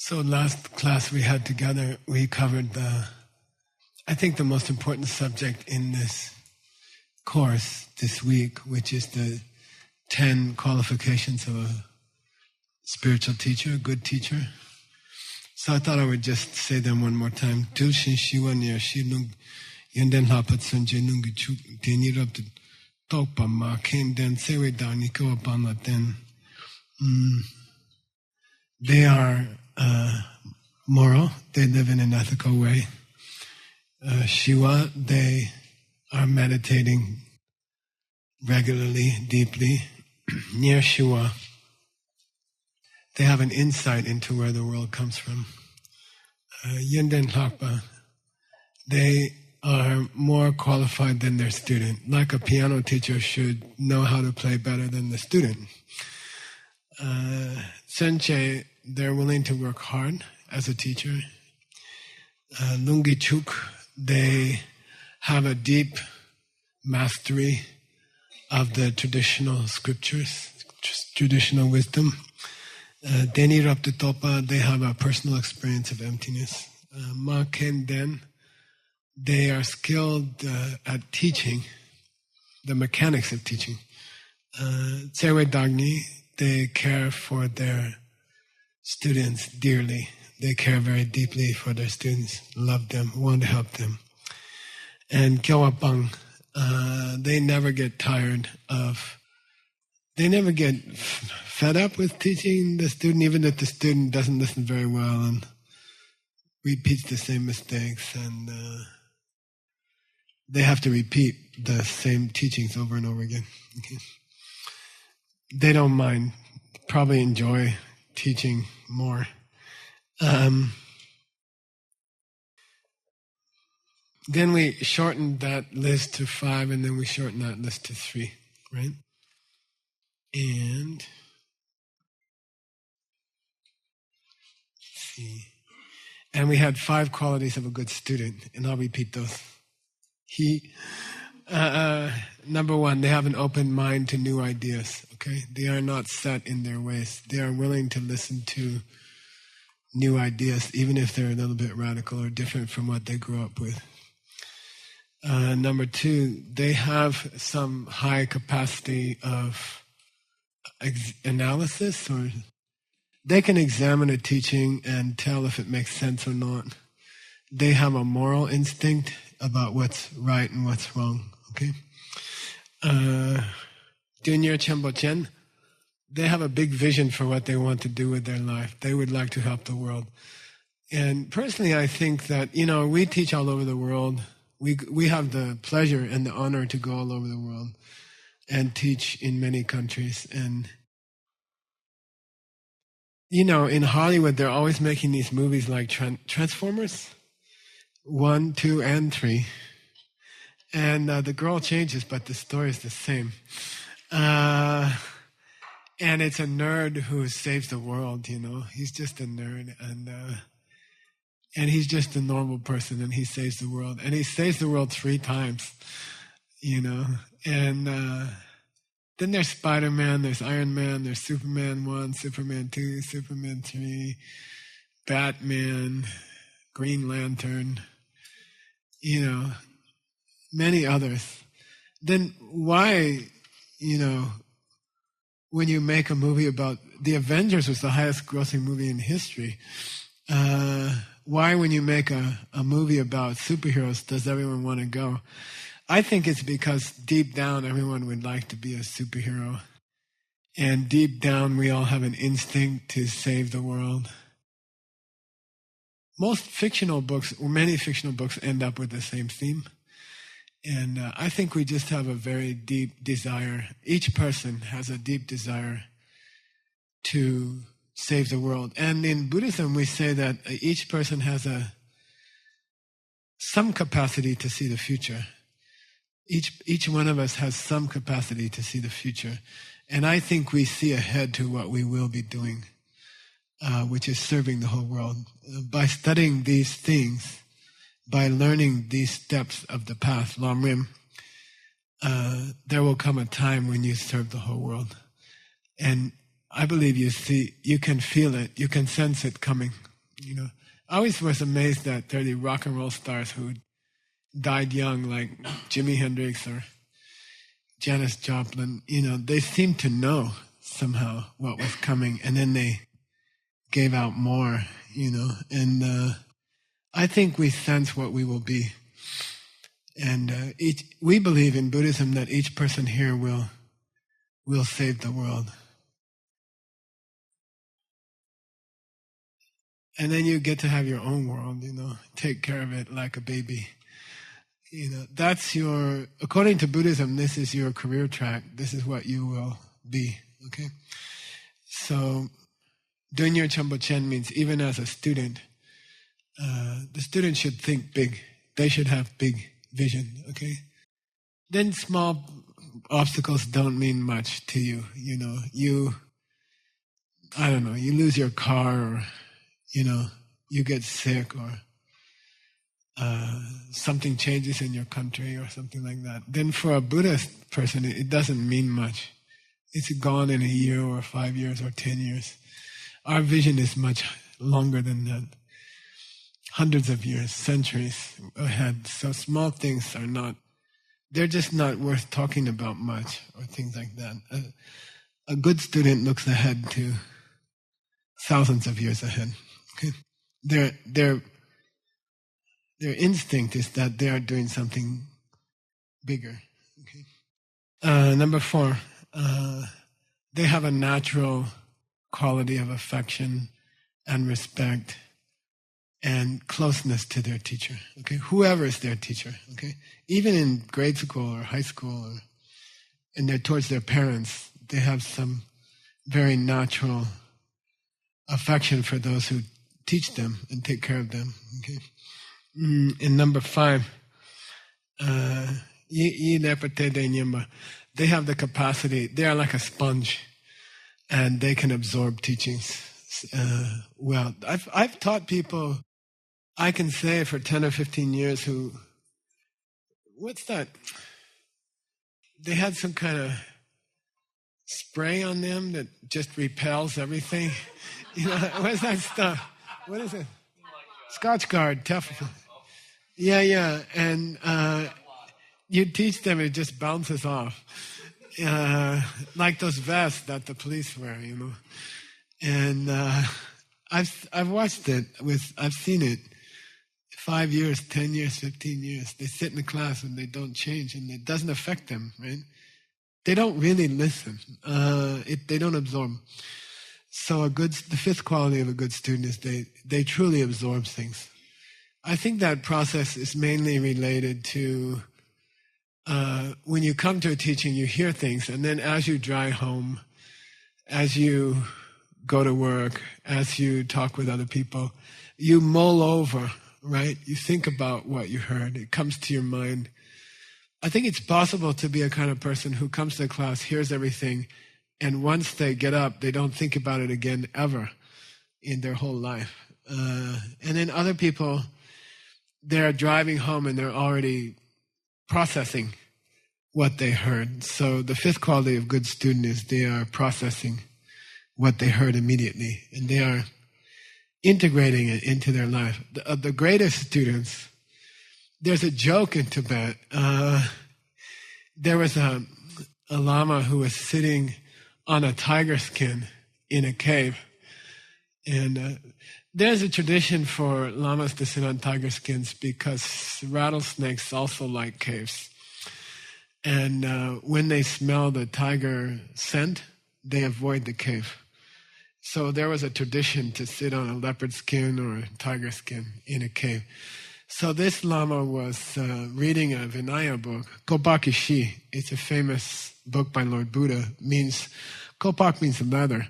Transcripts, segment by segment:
So last class we had together, we covered I think the most important subject in this course this week, which is the 10 qualifications of a spiritual teacher, a good teacher. So I thought I would just say them one more time. Tulshin Shiwan Shi Nung Yenden Lapat Sunje Nungi Chuk Denirab Tokpa Ma Ken Den Sewe Dani Kawapana Den. They are moral, they live in an ethical way. Shiva, they are meditating regularly, deeply. Near Shiva, they have an insight into where the world comes from. Yenden Lakpa, they are more qualified than their student. Like a piano teacher should know how to play better than the student. Senche, they're willing to work hard as a teacher. Lungi Chuk, they have a deep mastery of the traditional scriptures, traditional wisdom. Deni Raptutopa, they have a personal experience of emptiness. Ma Ken Den, they are skilled at teaching, the mechanics of teaching. Tsewe Dagni, they care for their students dearly. They care very deeply for their students, love them, want to help them. And Kyawapang, they never get they never get fed up with teaching the student, even if the student doesn't listen very well and repeats the same mistakes, and they have to repeat the same teachings over and over again. Okay. They don't mind, probably enjoy teaching more. Then we shortened that list to 5, and then we shortened that list to 3, right? And let's see. And we had 5 qualities of a good student, and I'll repeat those. Number 1, they have an open mind to new ideas. Okay, they are not set in their ways. They are willing to listen to new ideas, even if they're a little bit radical or different from what they grew up with. Number 2, they have some high capacity of analysis, or they can examine a teaching and tell if it makes sense or not. They have a moral instinct about what's right and what's wrong. Okay. Junior Chenpo-chen, they have a big vision for what they want to do with their life. They would like to help the world. And personally, I think that, we teach all over the world. We have the pleasure and the honor to go all over the world and teach in many countries. And, in Hollywood, they're always making these movies like Transformers 1, 2, and 3. And the girl changes, but the story is the same. And it's a nerd who saves the world, He's just a nerd. And he's just a normal person, and he saves the world. And he saves the world 3 times, And then there's Spider-Man, there's Iron Man, there's Superman 1, Superman 2, Superman 3, Batman, Green Lantern, many others. Then why, when you make a movie about the Avengers, was the highest grossing movie in history. Why, when you make a movie about superheroes, does everyone want to go? I think it's because deep down, everyone would like to be a superhero. And deep down, we all have an instinct to save the world. Most fictional books, or many fictional books, end up with the same theme. And I think we just have a very deep desire. Each person has a deep desire to save the world. And in Buddhism, we say that each person has some capacity to see the future. Each one of us has some capacity to see the future. And I think we see ahead to what we will be doing, which is serving the whole world. By studying these things, by learning these steps of the path, Lam Rim, there will come a time when you serve the whole world. And I believe you can feel it, you can sense it coming. I always was amazed that there are the rock and roll stars who died young, like Jimi Hendrix or Janis Joplin. They seemed to know somehow what was coming, and then they gave out more, and I think we sense what we will be. And we believe in Buddhism that each person here will save the world. And then you get to have your own world, take care of it like a baby. That's according to Buddhism, this is your career track. This is what you will be, okay? So, Dunyo Chambochen means even as a student, the student should think big. They should have big vision, okay? Then small obstacles don't mean much to you, I don't know, you lose your car or, you get sick or something changes in your country or something like that. Then for a Buddhist person, it doesn't mean much. It's gone in a year or 5 years or 10 years. Our vision is much longer than that. Hundreds of years, centuries ahead. So small things they're just not worth talking about much or things like that. A good student looks ahead to thousands of years ahead. Okay? Their instinct is that they are doing something bigger. Okay? Number 4, they have a natural quality of affection and respect and closeness to their teacher. Okay, whoever is their teacher. Okay, even in grade school or high school, and they're towards their parents, they have some very natural affection for those who teach them and take care of them. Okay, and number 5, they have the capacity. They are like a sponge, and they can absorb teachings well. I've taught people, I can say, for 10 or 15 years what's that? They had some kind of spray on them that just repels everything. What's that stuff? What is it? Scotch Guard, tough. Yeah. And you teach them, it just bounces off. Like those vests that the police wear, And I've watched it I've seen it 5 years, 10 years, 15 years. They sit in the class and they don't change, and it doesn't affect them, right? They don't really listen. They don't absorb. So the 5th quality of a good student is they truly absorb things. I think that process is mainly related to when you come to a teaching, you hear things, and then as you drive home, as you go to work, as you talk with other people, you mull over, right? You think about what you heard. It comes to your mind. I think it's possible to be a kind of person who comes to class, hears everything, and once they get up, they don't think about it again ever in their whole life. And then other people, they're driving home and they're already processing what they heard. So the 5th quality of good student is they are processing what they heard immediately, and they are integrating it into their life. The greatest students, there's a joke in Tibet. There was a lama who was sitting on a tiger skin in a cave. And there's a tradition for lamas to sit on tiger skins because rattlesnakes also like caves. And when they smell the tiger scent, they avoid the cave. So there was a tradition to sit on a leopard skin or a tiger skin in a cave. So this Lama was reading a Vinaya book, Kopak-ishi. It's a famous book by Lord Buddha. Kopak means leather.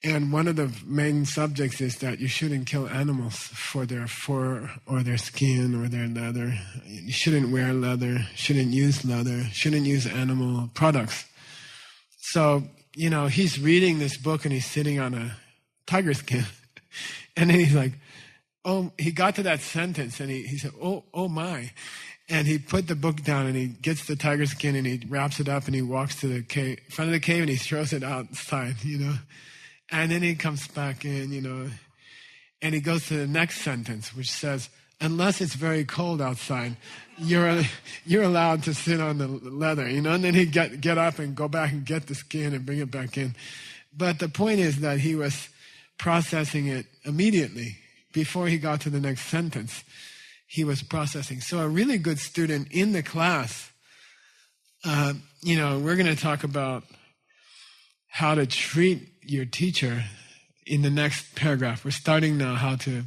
And one of the main subjects is that you shouldn't kill animals for their fur or their skin or their leather. You shouldn't wear leather, shouldn't use leather, shouldn't use animal products. So, he's reading this book and he's sitting on a tiger skin. And then he's like, he got to that sentence and he said, oh my. And he put the book down and he gets the tiger skin and he wraps it up and he walks to the cave, front of the cave, and he throws it outside, And then he comes back in, And he goes to the next sentence, which says, unless it's very cold outside, you're allowed to sit on the leather, and then he'd get up and go back and get the skin and bring it back in. But the point is that he was processing it immediately. Before he got to the next sentence, he was processing. So a really good student in the class, we're going to talk about how to treat your teacher in the next paragraph. We're starting now how to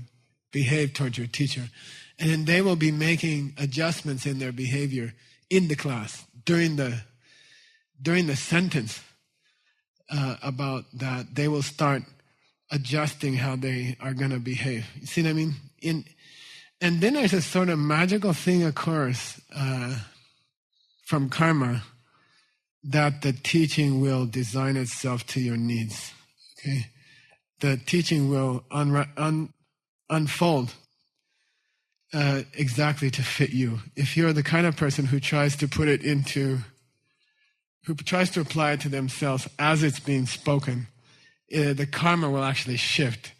behave towards your teacher. And then they will be making adjustments in their behavior in the class during the sentence about that. They will start adjusting how they are going to behave. You see what I mean? And then there's a sort of magical thing occurs from karma that the teaching will design itself to your needs. Okay, the teaching will unfold exactly to fit you. If you're the kind of person who tries to apply it to themselves as it's being spoken, the karma will actually shift,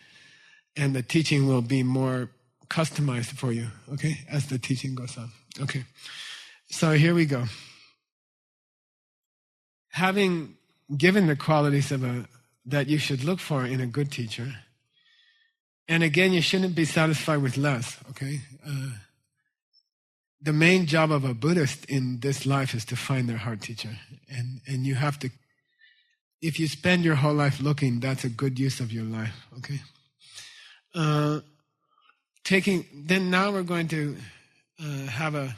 and the teaching will be more customized for you, okay, as the teaching goes on. Okay, so here we go. Having given the qualities that you should look for in a good teacher, and again, you shouldn't be satisfied with less, okay? The main job of a Buddhist in this life is to find their heart teacher, and you have to. If you spend your whole life looking, that's a good use of your life, okay? Then now we're going to have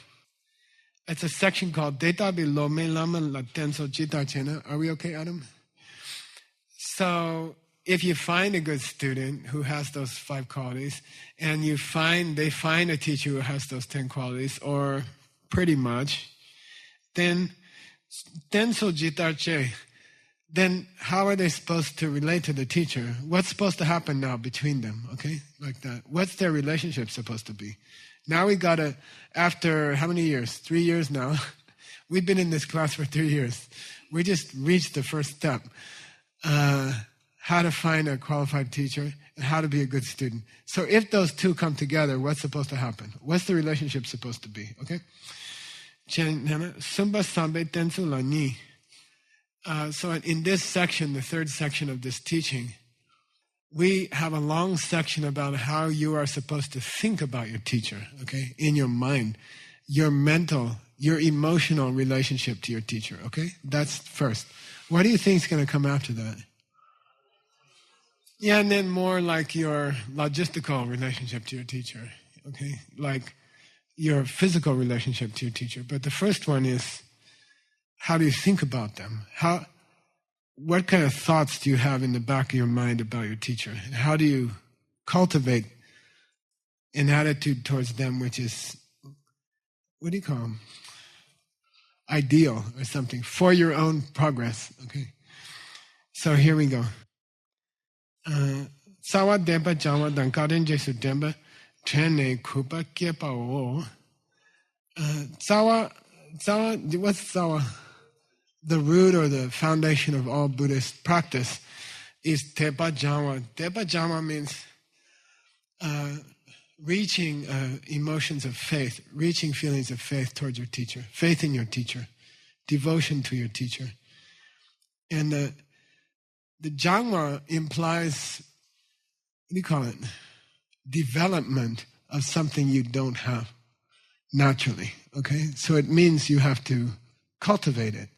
it's a section called Deta Bi Lome Lama La Tenso Jita Chena. Are we okay, Adam? So if you find a good student who has those 5 qualities, and they find a teacher who has those 10 qualities, or pretty much, then Tenso Jita Che. Then how are they supposed to relate to the teacher? What's supposed to happen now between them, okay? Like that. What's their relationship supposed to be? Now we got to, after how many years? 3 years now. We've been in this class for 3 years. We just reached the first step. How to find a qualified teacher and how to be a good student. So if those two come together, what's supposed to happen? What's the relationship supposed to be, okay? Sumba Sambe Tensu La Ni. So in this section, the third section of this teaching, we have a long section about how you are supposed to think about your teacher, okay, in your mind, your mental, your emotional relationship to your teacher, okay? That's first. What do you think is going to come after that? Yeah, and then more like your logistical relationship to your teacher, okay? Like your physical relationship to your teacher. But the first one is, how do you think about them? What kind of thoughts do you have in the back of your mind about your teacher? And how do you cultivate an attitude towards them which is, what do you call them? Ideal or something for your own progress, okay? So here we go. Sawa Dempa Jama Dankaren Jesu Dempa Trene Kupa Kepa O. Sawa, what's Sawa? The root or the foundation of all Buddhist practice is Tepa Jama. Tepa Jama means reaching emotions of faith, reaching feelings of faith towards your teacher, faith in your teacher, devotion to your teacher. And the Jangma implies, what do you call it? Development of something you don't have naturally, okay? So it means you have to cultivate it.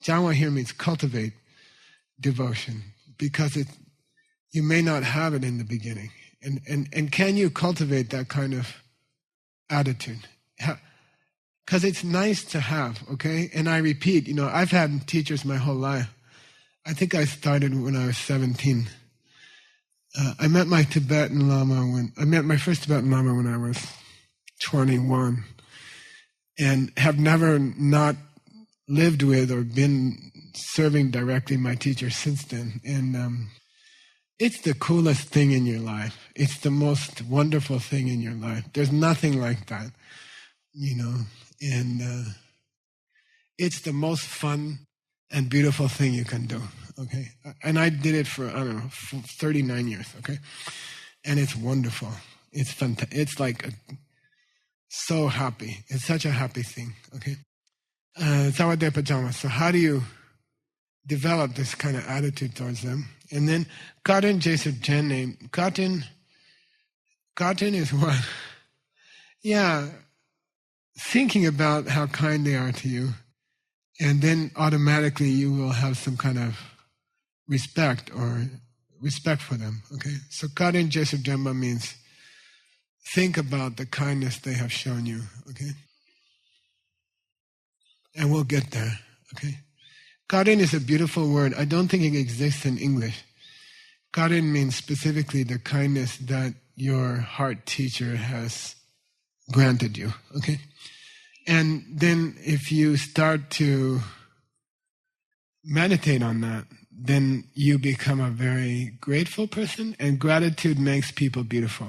Jangma here means cultivate devotion, because you may not have it in the beginning. And can you cultivate that kind of attitude? Because it's nice to have, okay? And I repeat, I've had teachers my whole life. I think I started when I was 17. I met my first Tibetan Lama when I was 21, and have never not lived with or been serving directly my teacher since then. And it's the coolest thing in your life. It's the most wonderful thing in your life. There's nothing like that, and it's the most fun and beautiful thing you can do, okay? And I did it for, 39 years, okay? And it's wonderful. It's fantastic. It's like so happy. It's such a happy thing. Okay. Sawade Pajama. So how do you develop this kind of attitude towards them? And then Katen Jesur Jen name. Katen is what? Yeah. Thinking about how kind they are to you. And then automatically you will have some kind of respect for them. Okay. So Katen Jesur Jenma means think about the kindness they have shown you. Okay. And we'll get there. Okay. Katen is a beautiful word. I don't think it exists in English. Katen means specifically the kindness that your heart teacher has granted you. Okay. And then if you start to meditate on that, then you become a very grateful person, and gratitude makes people beautiful.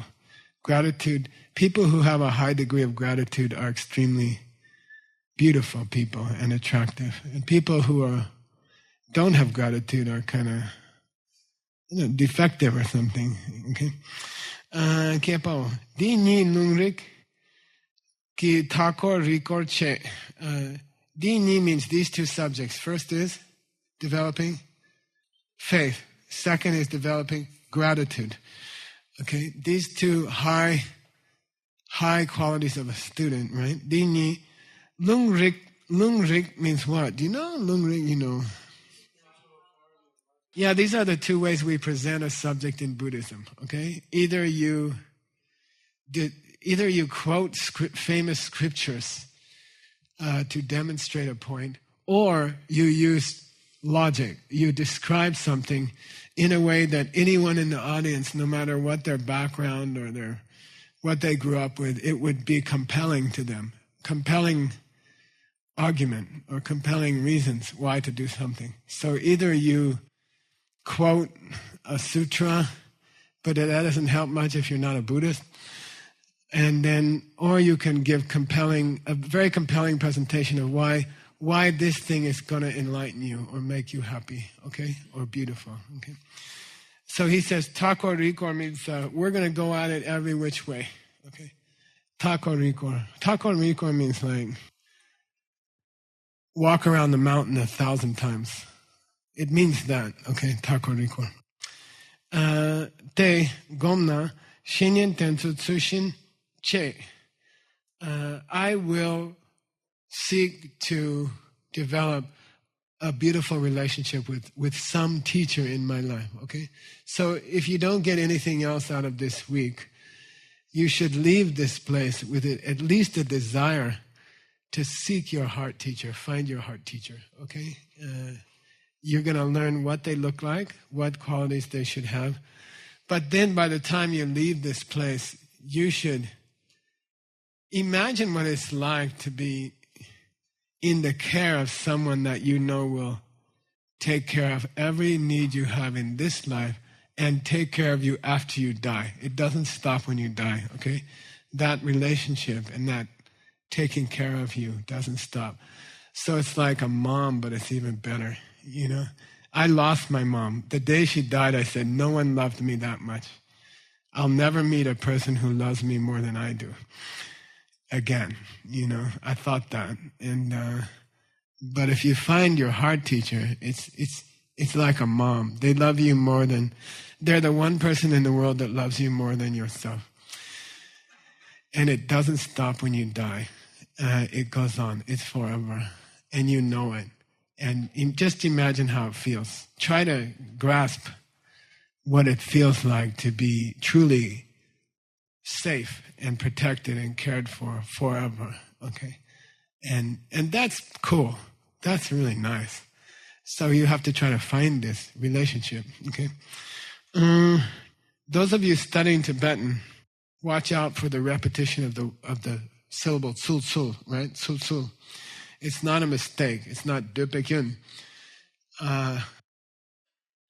Gratitude, people who have a high degree of gratitude are extremely beautiful people and attractive. And people who don't have gratitude are kind of defective or something. Okay. Kepo. Di ni nungrik ki takor rikor che. Di ni means these two subjects. First is developing faith. Second is developing gratitude. Okay, these two high qualities of a student, right? Di ni lungrik means what? Do you know lungrik? You know. Yeah, these are the two ways we present a subject in Buddhism. Okay, either you quote famous scriptures to demonstrate a point, or you use logic. You describe something in a way that anyone in the audience, no matter what their background or what they grew up with, it would be compelling to them. Compelling argument or compelling reasons why to do something. So either you quote a sutra, but that doesn't help much if you're not a Buddhist, or you can give a very compelling presentation of why this thing is going to enlighten you or make you happy, okay, or beautiful, okay. So he says, Takor Rikor means we're going to go at it every which way, okay. Takor Rikor. Takor Rikor means like walk around the mountain 1,000 times. It means that, okay, Takor Rikor. Te Gomna Shinyan Tensu Tsushin Che. I will seek to develop a beautiful relationship with some teacher in my life, okay? So if you don't get anything else out of this week, you should leave this place with at least a desire to seek your heart teacher, find your heart teacher, okay? You're going to learn what they look like, what qualities they should have. But then by the time you leave this place, you should imagine what it's like to be in the care of someone that you know will take care of every need you have in this life and take care of you after you die. It doesn't stop when you die, okay? That relationship and that taking care of you doesn't stop. So it's like a mom, but it's even better, you know? I lost my mom. The day she died, I said, no one loved me that much. I'll never meet a person who loves me more than I do. Again, you know, I thought that. But if you find your heart teacher, it's like a mom. They love you more than, they're the one person in the world that loves you more than yourself. And it doesn't stop when you die. It goes on. It's forever. And you know it. And just imagine how it feels. Try to grasp what it feels like to be truly safe and protected and cared for forever, okay? And that's cool. That's really nice. So you have to try to find this relationship, okay? Those of you studying Tibetan, watch out for the repetition of the syllable tsul tsul, right? Tsul tsul. It's not a mistake. It's not dupekyun.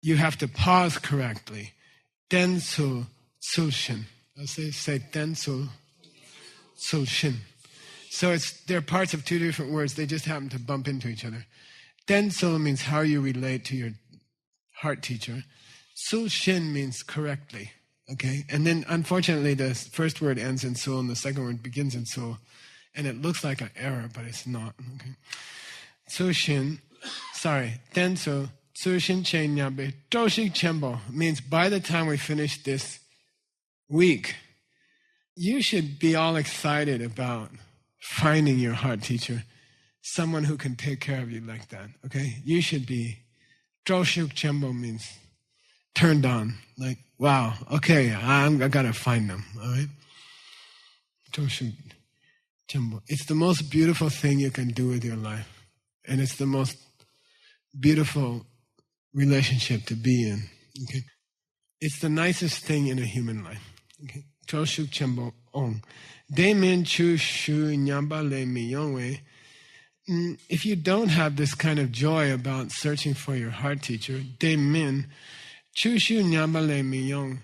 You have to pause correctly. Tensu tsulshin. Say tensu tsulshin. So they're parts of two different words. They just happen to bump into each other. Tensu means how you relate to your heart teacher. Tsulshin means correctly. Okay? And then, unfortunately, the first word ends in so and the second word begins in so. And it looks like an error, but it's not. Okay? Tenso, Tsushin Chen Nyabe, Doshik Chembo means by the time we finish this week, you should be all excited about finding your heart teacher, someone who can take care of you like that. Okay? You should be, Doshik Chembo means turned on. Like, wow, okay, I gotta find them. All right? Doshik Chembo. It's the most beautiful thing you can do with your life. And it's the most beautiful relationship to be in. Okay? It's the nicest thing in a human life. Okay? Choshuk Chembo Ong. Demin Chu Shu Nyamba Le Miyongwe. If you don't have this kind of joy about searching for your heart teacher, Demin Chu Shu Nyamba Le Miyong.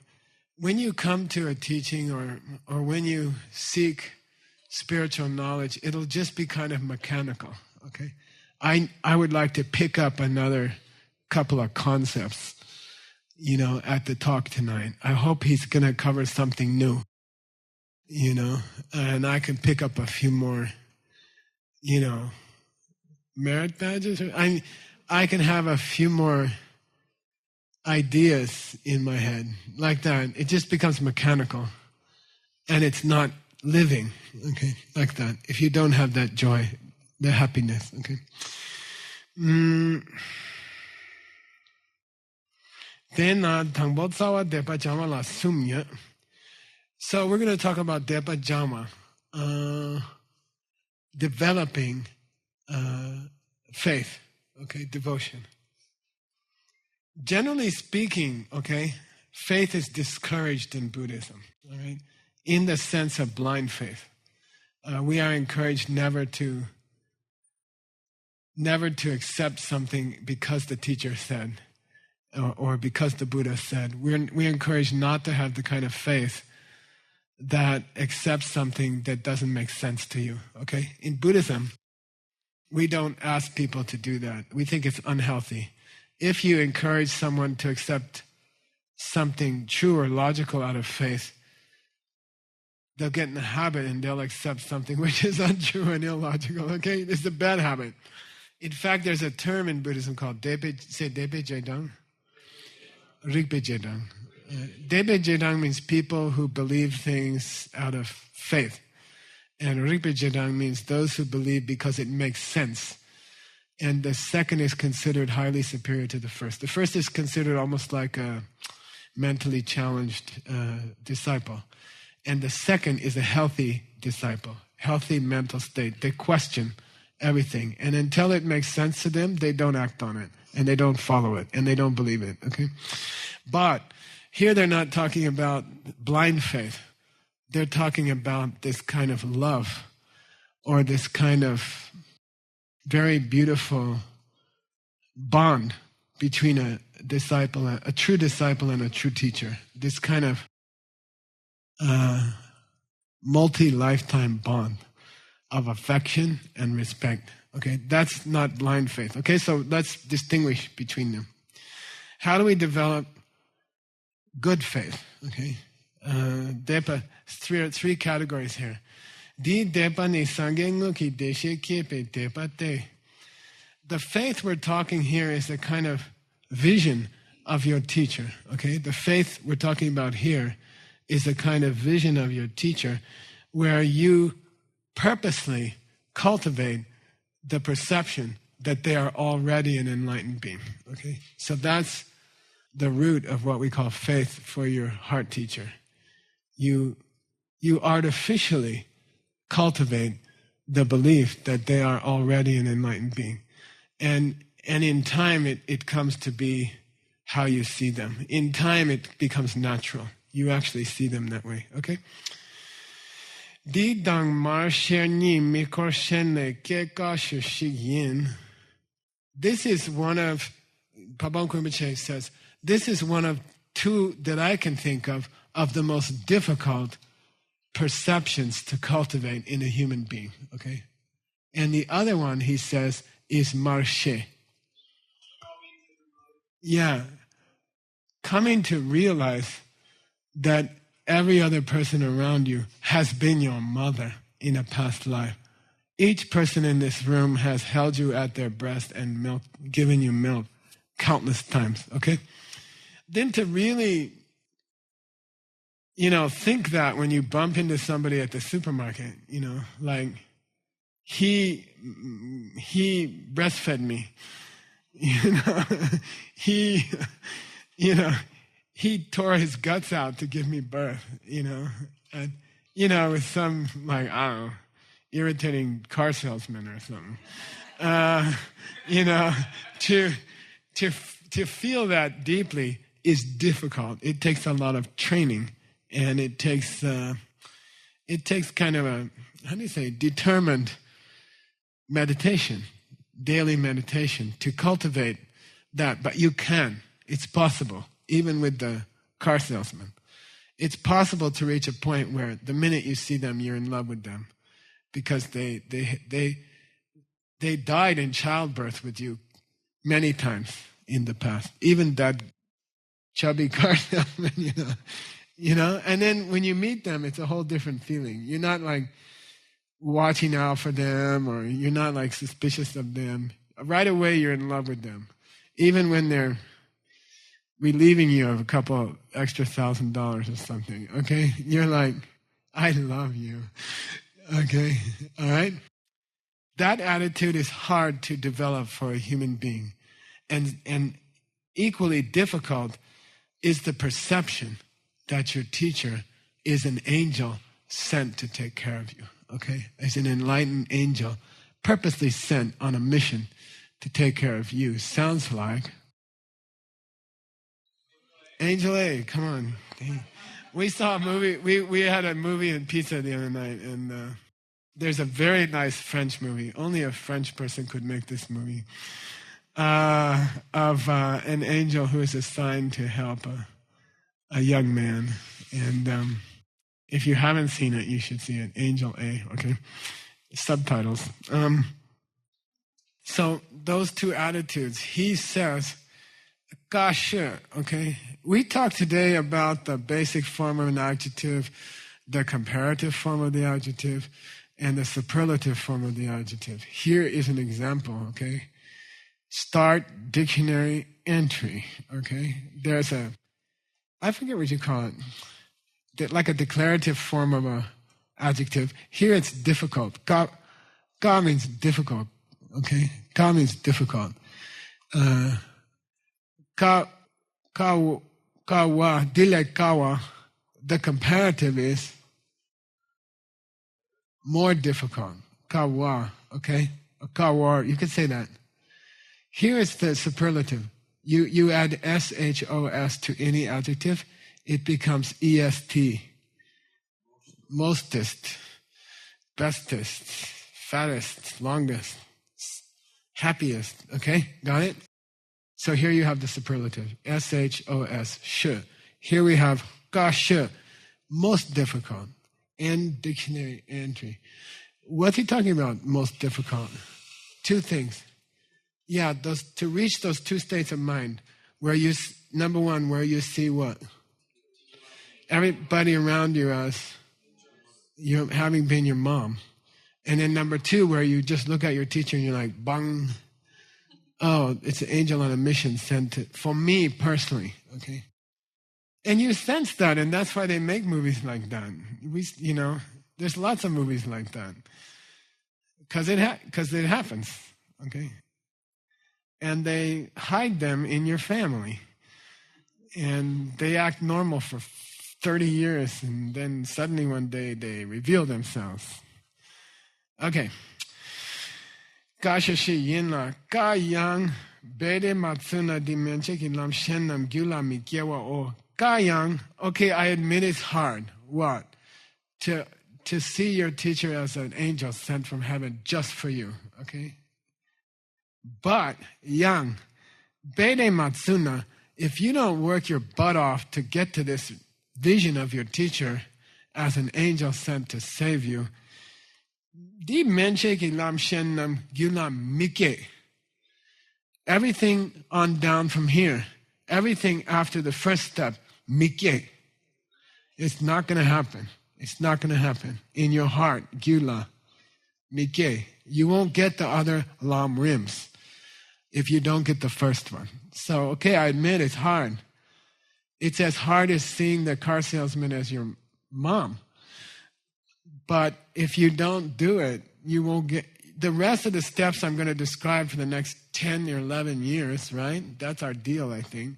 When you come to a teaching or when you seek spiritual knowledge, it'll just be kind of mechanical. Okay? I would like to pick up another couple of concepts, at the talk tonight. I hope he's going to cover something new, and I can pick up a few more, merit badges. I can have a few more ideas in my head like that. It just becomes mechanical, and it's not living, okay, like that. If you don't have that joy, the happiness, okay. So we're going to talk about Depa Jama, developing faith, okay, devotion. Generally speaking, okay, faith is discouraged in Buddhism, all right, in the sense of blind faith. We are encouraged never to accept something because the teacher said, or because the Buddha said. We're encouraged not to have the kind of faith that accepts something that doesn't make sense to you, okay? In Buddhism, we don't ask people to do that. We think it's unhealthy. If you encourage someone to accept something true or logical out of faith, they'll get in the habit and they'll accept something which is untrue and illogical, okay? It's a bad habit. In fact, there's a term in Buddhism called Depe Jedang, Rigpe Jedang. Depe Jedang means people who believe things out of faith. And Rigpe Jedang means those who believe because it makes sense. And the second is considered highly superior to the first. The first is considered almost like a mentally challenged disciple. And the second is a healthy disciple, healthy mental state. They question everything. And until it makes sense to them, they don't act on it. And they don't follow it. And they don't believe it. Okay? But here they're not talking about blind faith. They're talking about this kind of love or this kind of very beautiful bond between a disciple, a true disciple and a true teacher. This kind of multi-lifetime bond of affection and respect. Okay, that's not blind faith. Okay, so let's distinguish between them. How do we develop good faith? Okay, Depa, three categories here. Di Depa ni sangengu ki deshe kepe Depa te. The faith we're talking here is a kind of vision of your teacher. Okay, the faith we're talking about here is a kind of vision of your teacher where you purposely cultivate the perception that they are already an enlightened being. Okay? So that's the root of what we call faith for your heart teacher. You artificially cultivate the belief that they are already an enlightened being. And in time, it comes to be how you see them. In time, it becomes natural. You actually see them that way, okay? Di dang mar sherni mikor shenle keka yin. This is one of, Pabon Kumbache says, this is one of two that I can think of the most difficult perceptions to cultivate in a human being, okay? And the other one, he says, is marche. Yeah. Coming to realize that every other person around you has been your mother in a past life. Each person in this room has held you at their breast and milk, given you milk countless times, okay? Then to really, think that when you bump into somebody at the supermarket, like, he breastfed me, he tore his guts out to give me birth, and, with some, like, I don't know, irritating car salesman or something. To feel that deeply is difficult. It takes a lot of training, and it takes kind of a, determined meditation, daily meditation to cultivate that. But you can. It's possible, even with the car salesman. It's possible to reach a point where the minute you see them, you're in love with them, because they died in childbirth with you many times in the past. Even that chubby car salesman, And then when you meet them, it's a whole different feeling. You're not like watching out for them, or you're not like suspicious of them. Right away, you're in love with them. Even when they're relieving you of a couple extra $1,000 or something, okay? You're like, I love you, okay? All right? That attitude is hard to develop for a human being. And equally difficult is the perception that your teacher is an angel sent to take care of you, okay? As an enlightened angel purposely sent on a mission to take care of you. Sounds like Angel A, come on. We saw a movie, we had a movie in Pizza the other night, and there's a very nice French movie. Only a French person could make this movie. Of an angel who is assigned to help a young man. And if you haven't seen it, you should see it. Angel A, okay? Subtitles. So those two attitudes, he says, gosh, okay? We talked today about the basic form of an adjective, the comparative form of the adjective, and the superlative form of the adjective. Here is an example, okay? Start dictionary entry, okay? There's I forget what you call it, like a declarative form of a adjective. Here it's difficult. Ga means difficult, okay? Ga means difficult. Kawa, dile kawa, the comparative is more difficult. Kawa, okay? Kawa, you can say that. Here is the superlative. You add SHOS to any adjective, it becomes EST. Mostest, bestest, fattest, longest, happiest. Okay, got it? So here you have the superlative, SHOS, sh. Here we have gosh, most difficult, and dictionary entry. What's he talking about, most difficult? Two things. Yeah, to reach those two states of mind, where number one, where you see what? Everybody around you as you having been your mom. And then number two, where you just look at your teacher and you're like, bang. Oh, it's an angel on a mission sent for me personally, okay? And you sense that, and that's why they make movies like that. There's lots of movies like that. Because it happens, okay? And they hide them in your family. And they act normal for 30 years, and then suddenly one day they reveal themselves. Okay. Gashashi yinla ka yang bede matsuna dimenche ki lam shenam gyula mi gyewa o ka yang. Okay, I admit it's hard. What? To see your teacher as an angel sent from heaven just for you. Okay? But yang bede matsuna, if you don't work your butt off to get to this vision of your teacher as an angel sent to save you, everything on down from here, everything after the first step, mike. It's not going to happen. It's not going to happen. In your heart, gyula, mike, you won't get the other lam rims if you don't get the first one. So, okay, I admit it's hard. It's as hard as seeing the car salesman as your mom. But if you don't do it, you won't get... The rest of the steps I'm going to describe for the next 10 or 11 years, right? That's our deal, I think.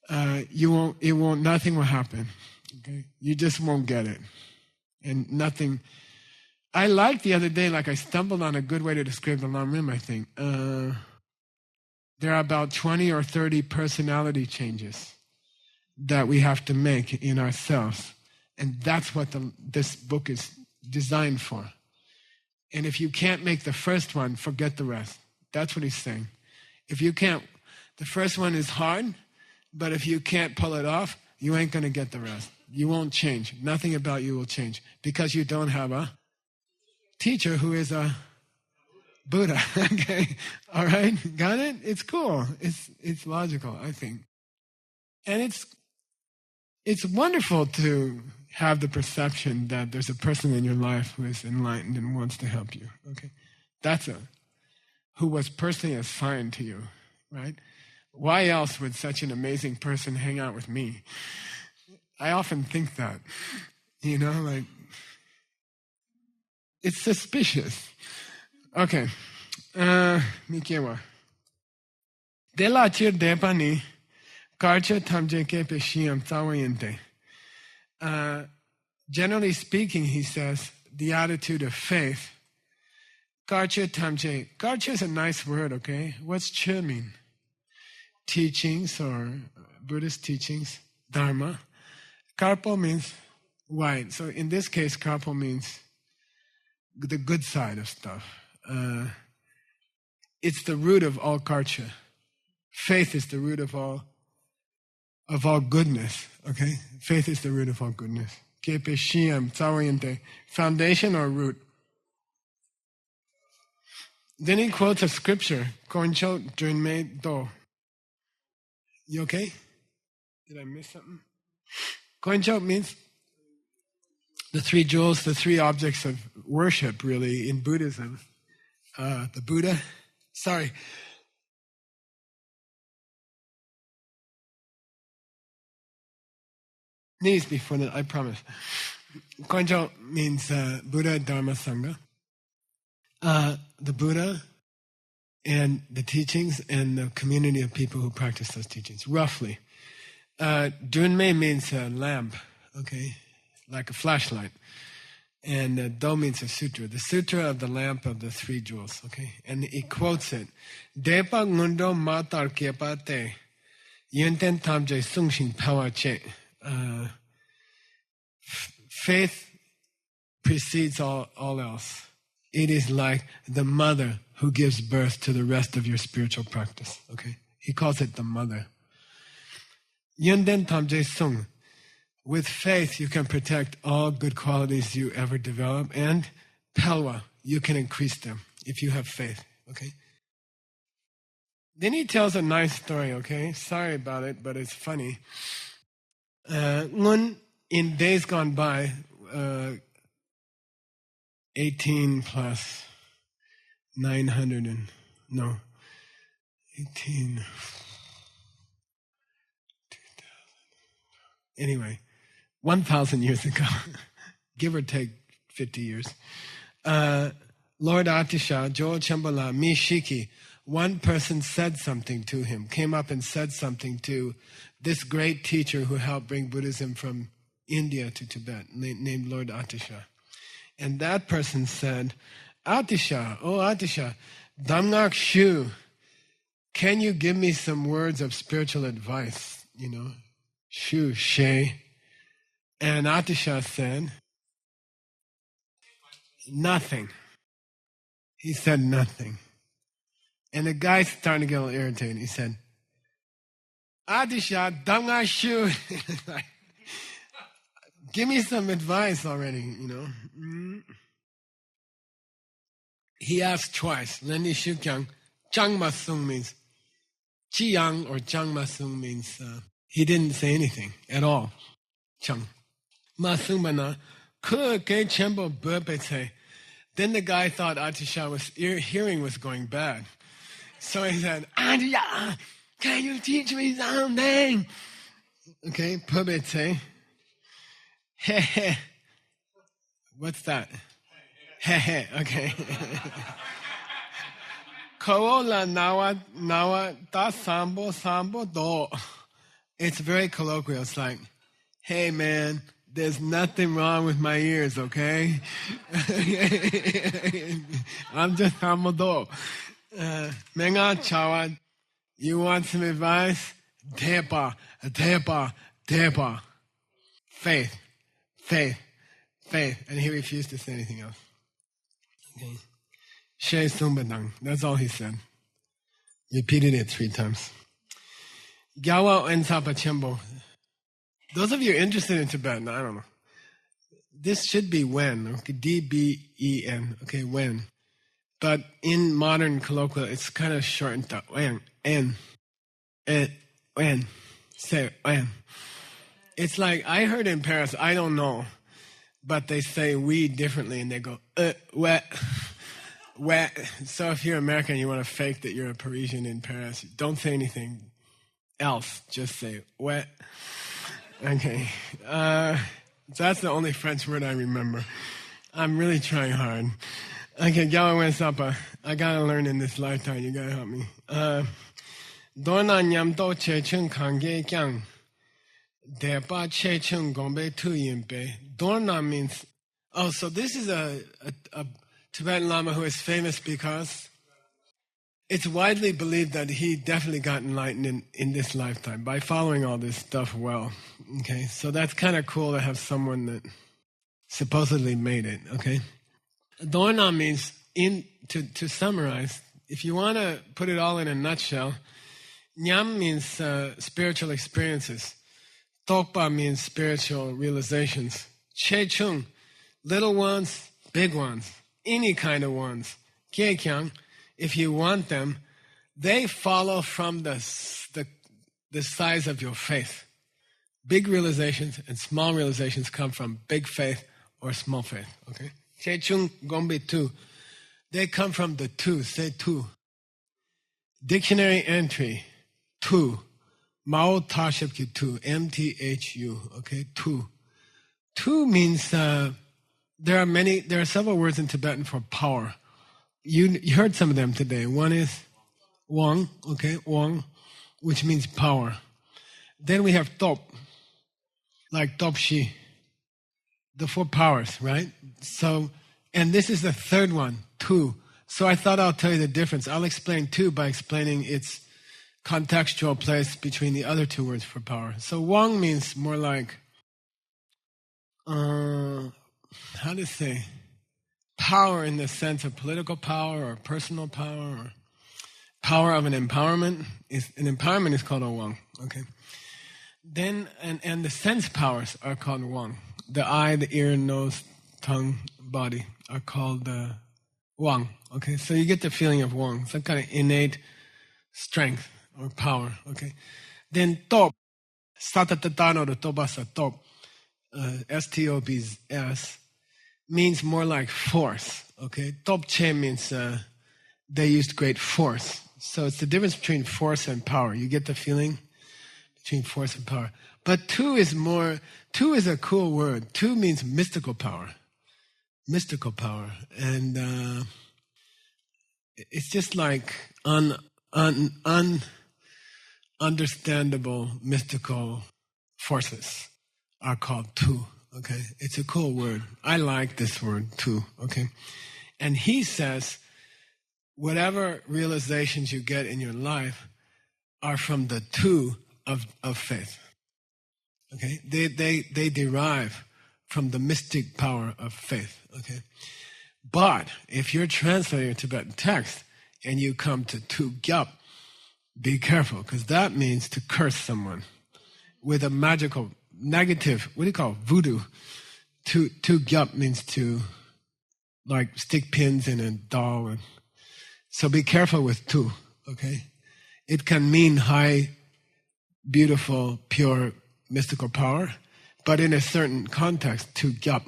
Nothing will happen. Okay? You just won't get it. And nothing... I liked the other day, I stumbled on a good way to describe the Lam Rim, I think. There are about 20 or 30 personality changes that we have to make in ourselves. And that's what this book is designed for. And if you can't make the first one, forget the rest. That's what he's saying. If you can't, the first one is hard, but if you can't pull it off, you ain't going to get the rest. You won't change. Nothing about you will change because you don't have a teacher who is a Buddha. Okay? All right? Got it? It's cool. It's logical, I think. And it's wonderful to have the perception that there's a person in your life who is enlightened and wants to help you. Okay? That's who was personally assigned to you, right? Why else would such an amazing person hang out with me? I often think that, it's suspicious. Okay. Mikewa. De la chir depani, karcha tamjeke peshiam tawayente. Generally speaking, he says, the attitude of faith. Karcha tamje. Karcha is a nice word, okay? What's cha mean? Teachings or Buddhist teachings, Dharma. Karpo means white. So in this case, karpo means the good side of stuff. It's the root of all karcha. Faith is the root of all goodness. Okay? Faith is the root of all goodness. Kepe shiam tsawayente. Foundation or root. Then he quotes a scripture. Koncho Junmei Do. You okay? Did I miss something? Koncho means the three jewels, the three objects of worship, really, in Buddhism. The Buddha. Sorry. Knees before that, I promise. Konjo means Buddha, Dharma, Sangha. The Buddha and the teachings and the community of people who practice those teachings, roughly. Junmei means a lamp, okay, like a flashlight. And Do means a sutra, the sutra of the lamp of the three jewels, okay? And he quotes it. Depa ngundo matar kepa te, yenten tamje sungshin pawa che. Faith precedes all else. It is like the mother who gives birth to the rest of your spiritual practice, okay? He calls it the mother. Yenden tamje sung. With faith, you can protect all good qualities you ever develop, and pelwa, you can increase them if you have faith, okay? Then he tells a nice story, okay? Sorry about it, but it's funny. In days gone by, 18 plus 900 and, no, 18, 2000, anyway, 1,000 years ago, give or take 50 years, Lord Atisha, Joel Chambala, Mishiki, one person said something to him, came up and said something to this great teacher who helped bring Buddhism from India to Tibet, named Lord Atisha. And that person said, Atisha, oh Atisha, Damnak Shu, can you give me some words of spiritual advice? Shu, She. And Atisha said, nothing. He said nothing. And the guy's starting to get a little irritated. He said, Atisha, Damnak Shu. Give me some advice already, He asked twice. Lendi Shukyang, Chang Masung means, Chiyang or Chang Masung means, he didn't say anything at all. Chang. Masumana, Ke Chembo Burpete. Then the guy thought Atisha's hearing was going bad. So he said, Atisha, can you teach me something? Okay, Pubete. He. What's that? He. Okay. Kaola nawa ta sambo do. It's very colloquial. It's like, hey man, there's nothing wrong with my ears, okay? I'm just sambo do. Menga chawa, you want some advice? Tepa. Faith. And he refused to say anything else. Okay. She Sumbadang. That's all he said. Repeated it 3 times. Gyawa and Sapachembo. Those of you interested in Tibetan, I don't know. This should be Wen. Okay, D-B-E-N. Okay, Wen. But in modern colloquial, it's kind of shortened to Wen. Wen. Say Wen. It's like, I heard in Paris, I don't know, but they say we differently and they go, wet. So if you're American, you want to fake that you're a Parisian in Paris, don't say anything else. Just say wet. Okay. That's the only French word I remember. I'm really trying hard. Okay, Gyawa Sapa. I gotta learn in this lifetime. You gotta help me. Dona Nyamdo Chechun Kange Kyang. Depa Chechun Gombe Tuyimpe. Dorna means, so this is a Tibetan Lama who is famous because it's widely believed that he definitely got enlightened in this lifetime by following all this stuff well. Okay, so that's kind of cool to have someone that supposedly made it. Okay, Dorna means, to summarize, if you want to put it all in a nutshell, Nyam means spiritual experiences. Tokpa means spiritual realizations. Chechung, little ones, big ones, any kind of ones. Kyekyang, if you want them, they follow from the size of your faith. Big realizations and small realizations come from big faith or small faith. Okay? Chechung Gombe Tu. They come from the Tu. Say Tu. Dictionary entry. Tu. Mao Tashib Ki Tu. M-T-H-U. Okay? Tu. Tu means, there are several words in Tibetan for power. You heard some of them today. One is Wang, okay, Wang, which means power. Then we have Top, like Topshi, the 4 powers, right? So, and this is the third one, Tu. So I thought I'll tell you the difference. I'll explain Tu by explaining its contextual place between the other 2 words for power. So Wang means more like, how to say, power in the sense of political power or personal power or power of an empowerment. An empowerment is called a Wang. Okay. Then and the sense powers are called Wang. The eye, the ear, nose, tongue, body are called Wang. Okay. So you get the feeling of Wang, some kind of innate strength or power. Okay. Then Top, Satatatano the Tobasa Top, S-T-O-B-S, means more like force. Okay, Topche means they used great force. So it's the difference between force and power. You get the feeling between force and power. But Tu is a cool word. Tu means mystical power. Mystical power. And it's just like understandable mystical forces are called Tu. Okay, it's a cool word. I like this word too. Okay, and he says, whatever realizations you get in your life are from the Tu of faith. Okay, they derive from the mystic power of faith. Okay, but if you're translating a Tibetan text and you come to Tu Gyap, be careful, because that means to curse someone with a magical negative, what do you call it? Voodoo. To gyap means to like stick pins in a doll. So be careful with tu, okay? It can mean high, beautiful, pure, mystical power. But in a certain context, to gyap,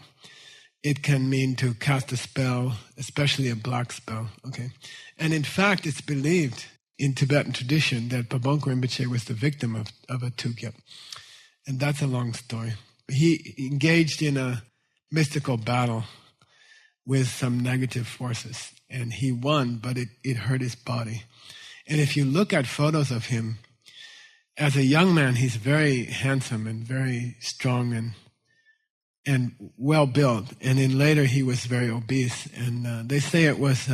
it can mean to cast a spell, especially a black spell. Okay, and in fact, it's believed in Tibetan tradition that Pabongko Rinpoche was the victim of a tu gyap, and that's a long story. He engaged in a mystical battle with some negative forces, and he won, but it hurt his body. And if you look at photos of him, as a young man, he's very handsome and very strong and well built. And then later he was very obese. And they say it was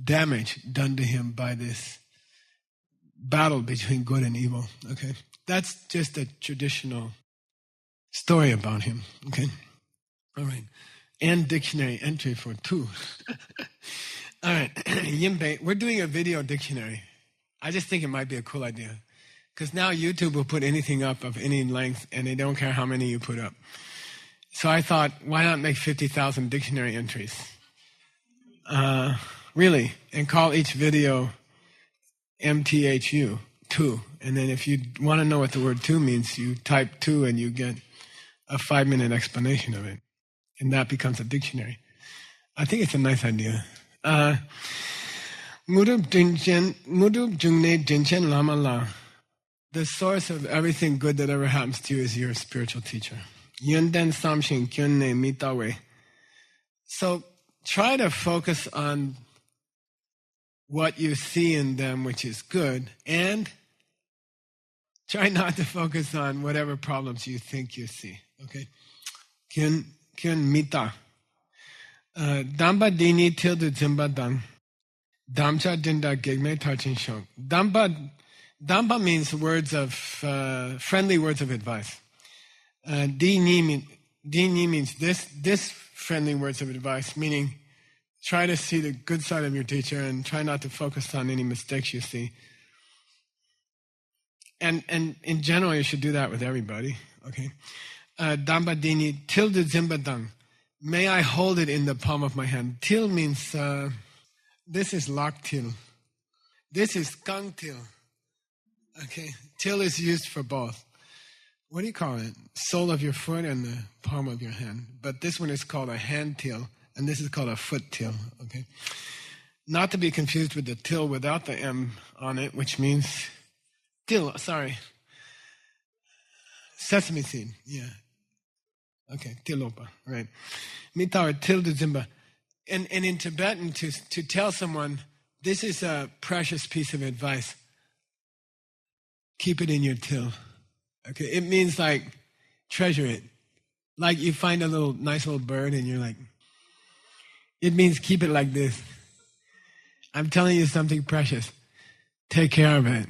damage done to him by this battle between good and evil. Okay, that's just a traditional story about him. Okay, all right. And dictionary entry for two. All right, Yinbei, we're doing a video dictionary. I just think it might be a cool idea. Because now YouTube will put anything up of any length, and they don't care how many you put up. So I thought, why not make 50,000 dictionary entries? Really, and call each video MTHU, two. And then if you want to know what the word two means, you type two and you get a 5-minute explanation of it. And that becomes a dictionary. I think it's a nice idea. Mudub Jungne Jinchen Lama La. The source of everything good that ever happens to you is your spiritual teacher. Yunden Samshin Kyunne Mitawe. So try to focus on what you see in them, which is good, and try not to focus on whatever problems you think you see. Okay? Kyun Mita. Damba Dini Tildu Zimba Dang. Damcha Dinda Gigme Tarchin Shok. Damba means words of friendly words of advice. Dini means this friendly words of advice, meaning try to see the good side of your teacher and try not to focus on any mistakes you see. And in general, you should do that with everybody. Okay. Damba dini tilde zimbadang. May I hold it in the palm of my hand. Til means this is lak til. This is kang til. Okay, till is used for both. What do you call it? Sole of your foot and the palm of your hand. But this one is called a hand till, and this is called a foot till. Okay, not to be confused with the till without the M on it, which means till. Sorry, sesame seed. Yeah. Okay, tilopa. Right. Mitawa til de zimba. And in Tibetan, to tell someone this is a precious piece of advice. Keep it in your till. Okay, it means like treasure it. Like you find a nice little bird and you're like, it means keep it like this. I'm telling you something precious. Take care of it.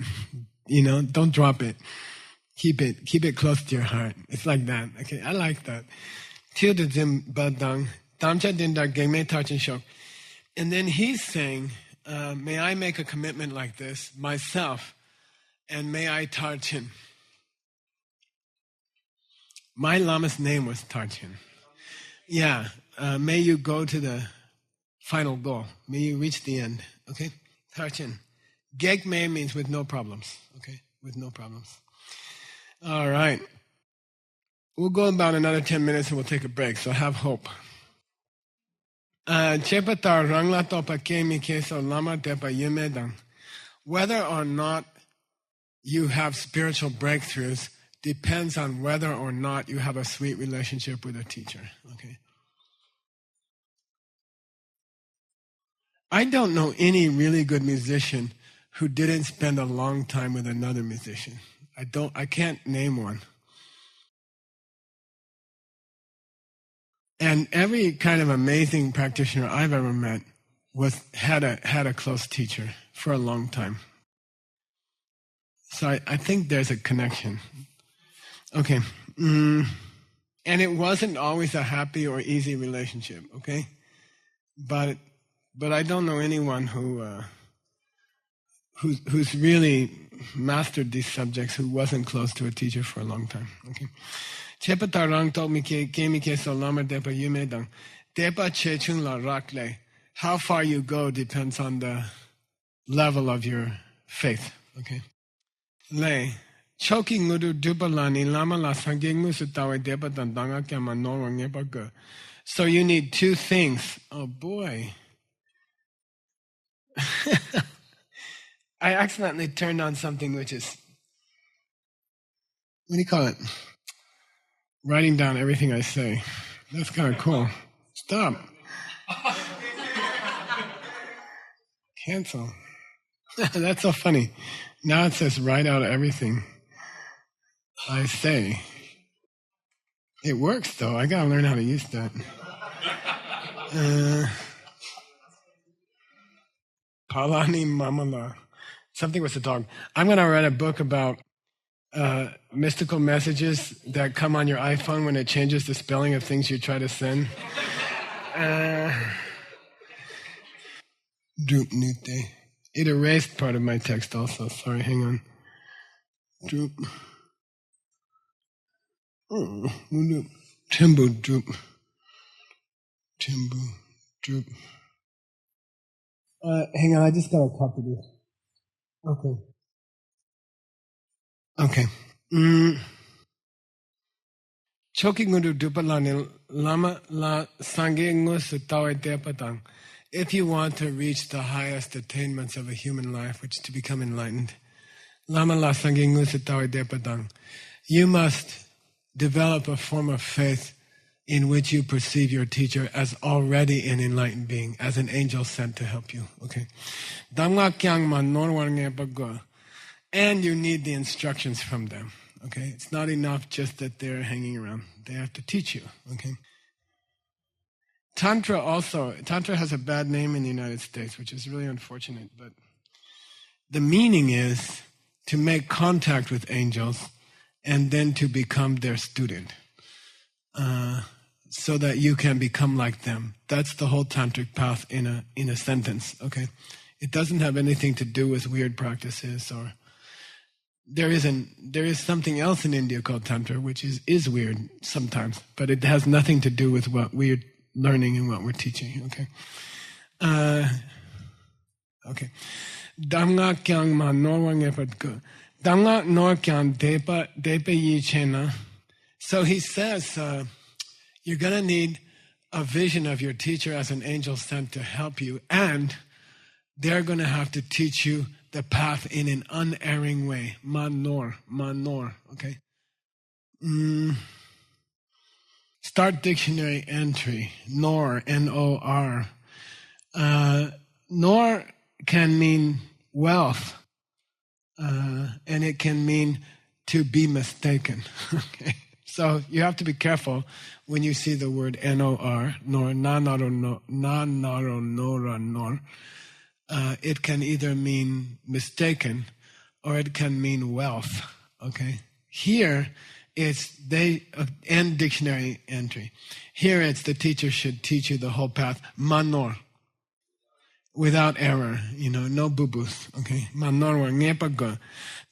You know, don't drop it. Keep it close to your heart. It's like that. Okay, I like that. Til de zim badang, damcha dinda gengme tarchin shok. And then he's saying, may I make a commitment like this myself? And may I Tarchin. My Lama's name was Tarchin. Yeah, may you go to the final goal. May you reach the end. Okay? Tarchin. Gegme means with no problems. Okay? With no problems. All right. We'll go about another 10 minutes and we'll take a break, so have hope. Chepatar rangla topa kemi keso lama depa yemedang. Whether or not you have spiritual breakthroughs depends on whether or not you have a sweet relationship with a teacher. Okay. I don't know any really good musician who didn't spend a long time with another musician. I can't name one. And every kind of amazing practitioner I've ever met had a close teacher for a long time. So I think there's a connection. Okay. And it wasn't always a happy or easy relationship, okay? But I don't know anyone who's really mastered these subjects who wasn't close to a teacher for a long time. Okay. Chepatarang told me kemi ke solama depa yumedang. Depa chechun la rakle. How far you go depends on the level of your faith. Okay. Lay. Choki ngudu dupalani lama la sangengu sutawe depatan danga kama norwa ngepaga. So you need two things. Oh boy. I accidentally turned on something which is, what do you call it? Writing down everything I say. That's kind of cool. Stop. Cancel. That's so funny. Now it says write out everything I say. It works though. I gotta learn how to use that. Palani Mamala. Something with the dog. I'm gonna write a book about mystical messages that come on your iPhone when it changes the spelling of things you try to send. Droop Nute. It erased part of my text also. Sorry, hang on. Droop. Timbu droop. Timbu droop. Hang on, I just gotta copy this. Okay. Choki ngudu dupalani lama la sange ngus tawe depatang. If you want to reach the highest attainments of a human life, which is to become enlightened, lama la sange ngus tawe depatang, you must develop a form of faith in which you perceive your teacher as already an enlightened being, as an angel sent to help you. Okay. Damga kyang man norwar nge bagwa. And you need the instructions from them. Okay? It's not enough just that they're hanging around. They have to teach you. Okay? Tantra has a bad name in the United States, which is really unfortunate, but the meaning is to make contact with angels and then to become their student. So that you can become like them. That's the whole tantric path in a sentence. Okay? It doesn't have anything to do with weird practices or there is something else in India called Tantra, which is weird sometimes, but it has nothing to do with what we're learning and what we're teaching. Okay. Okay. Damga kyang ma norwang epat Damga nor kyang depa yi chena. So he says, you're gonna need a vision of your teacher as an angel sent to help you, and they're gonna have to teach you the path in an unerring way. Manor, okay? Start dictionary entry. Nor, N-O-R. Nor can mean wealth, and it can mean to be mistaken. Okay? So you have to be careful when you see the word N-O-R, nor, nor. It can either mean mistaken or it can mean wealth. Okay? Here it's end dictionary entry. Here it's the teacher should teach you the whole path. Manor. Without error. No boo-boos. Okay? Manor wa ngepago.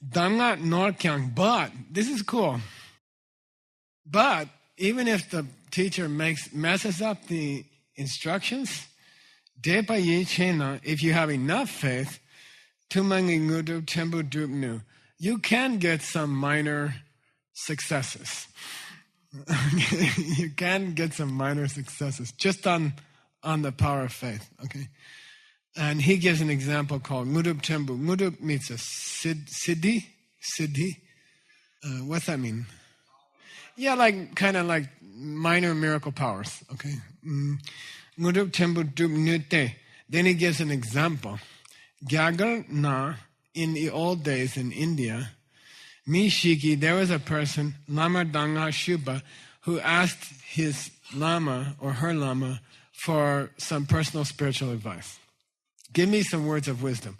Damga nor kyang. But, this is cool. But, even if the teacher messes up the instructions, Depa ye chena, if you have enough faith, tumangi ngudu tembu drupnu, you can get some minor successes. You can get some minor successes just on the power of faith. Okay, and he gives an example called ngudup tembu. Ngudup means a siddhi. What's that mean? Yeah, kind of like minor miracle powers. Okay. Ngudup tembu drup nute. Then he gives an example. Gyagar na, in the old days in India, Mishiki, there was a person, Lama Danga Shuba, who asked his Lama or her Lama for some personal spiritual advice. Give me some words of wisdom.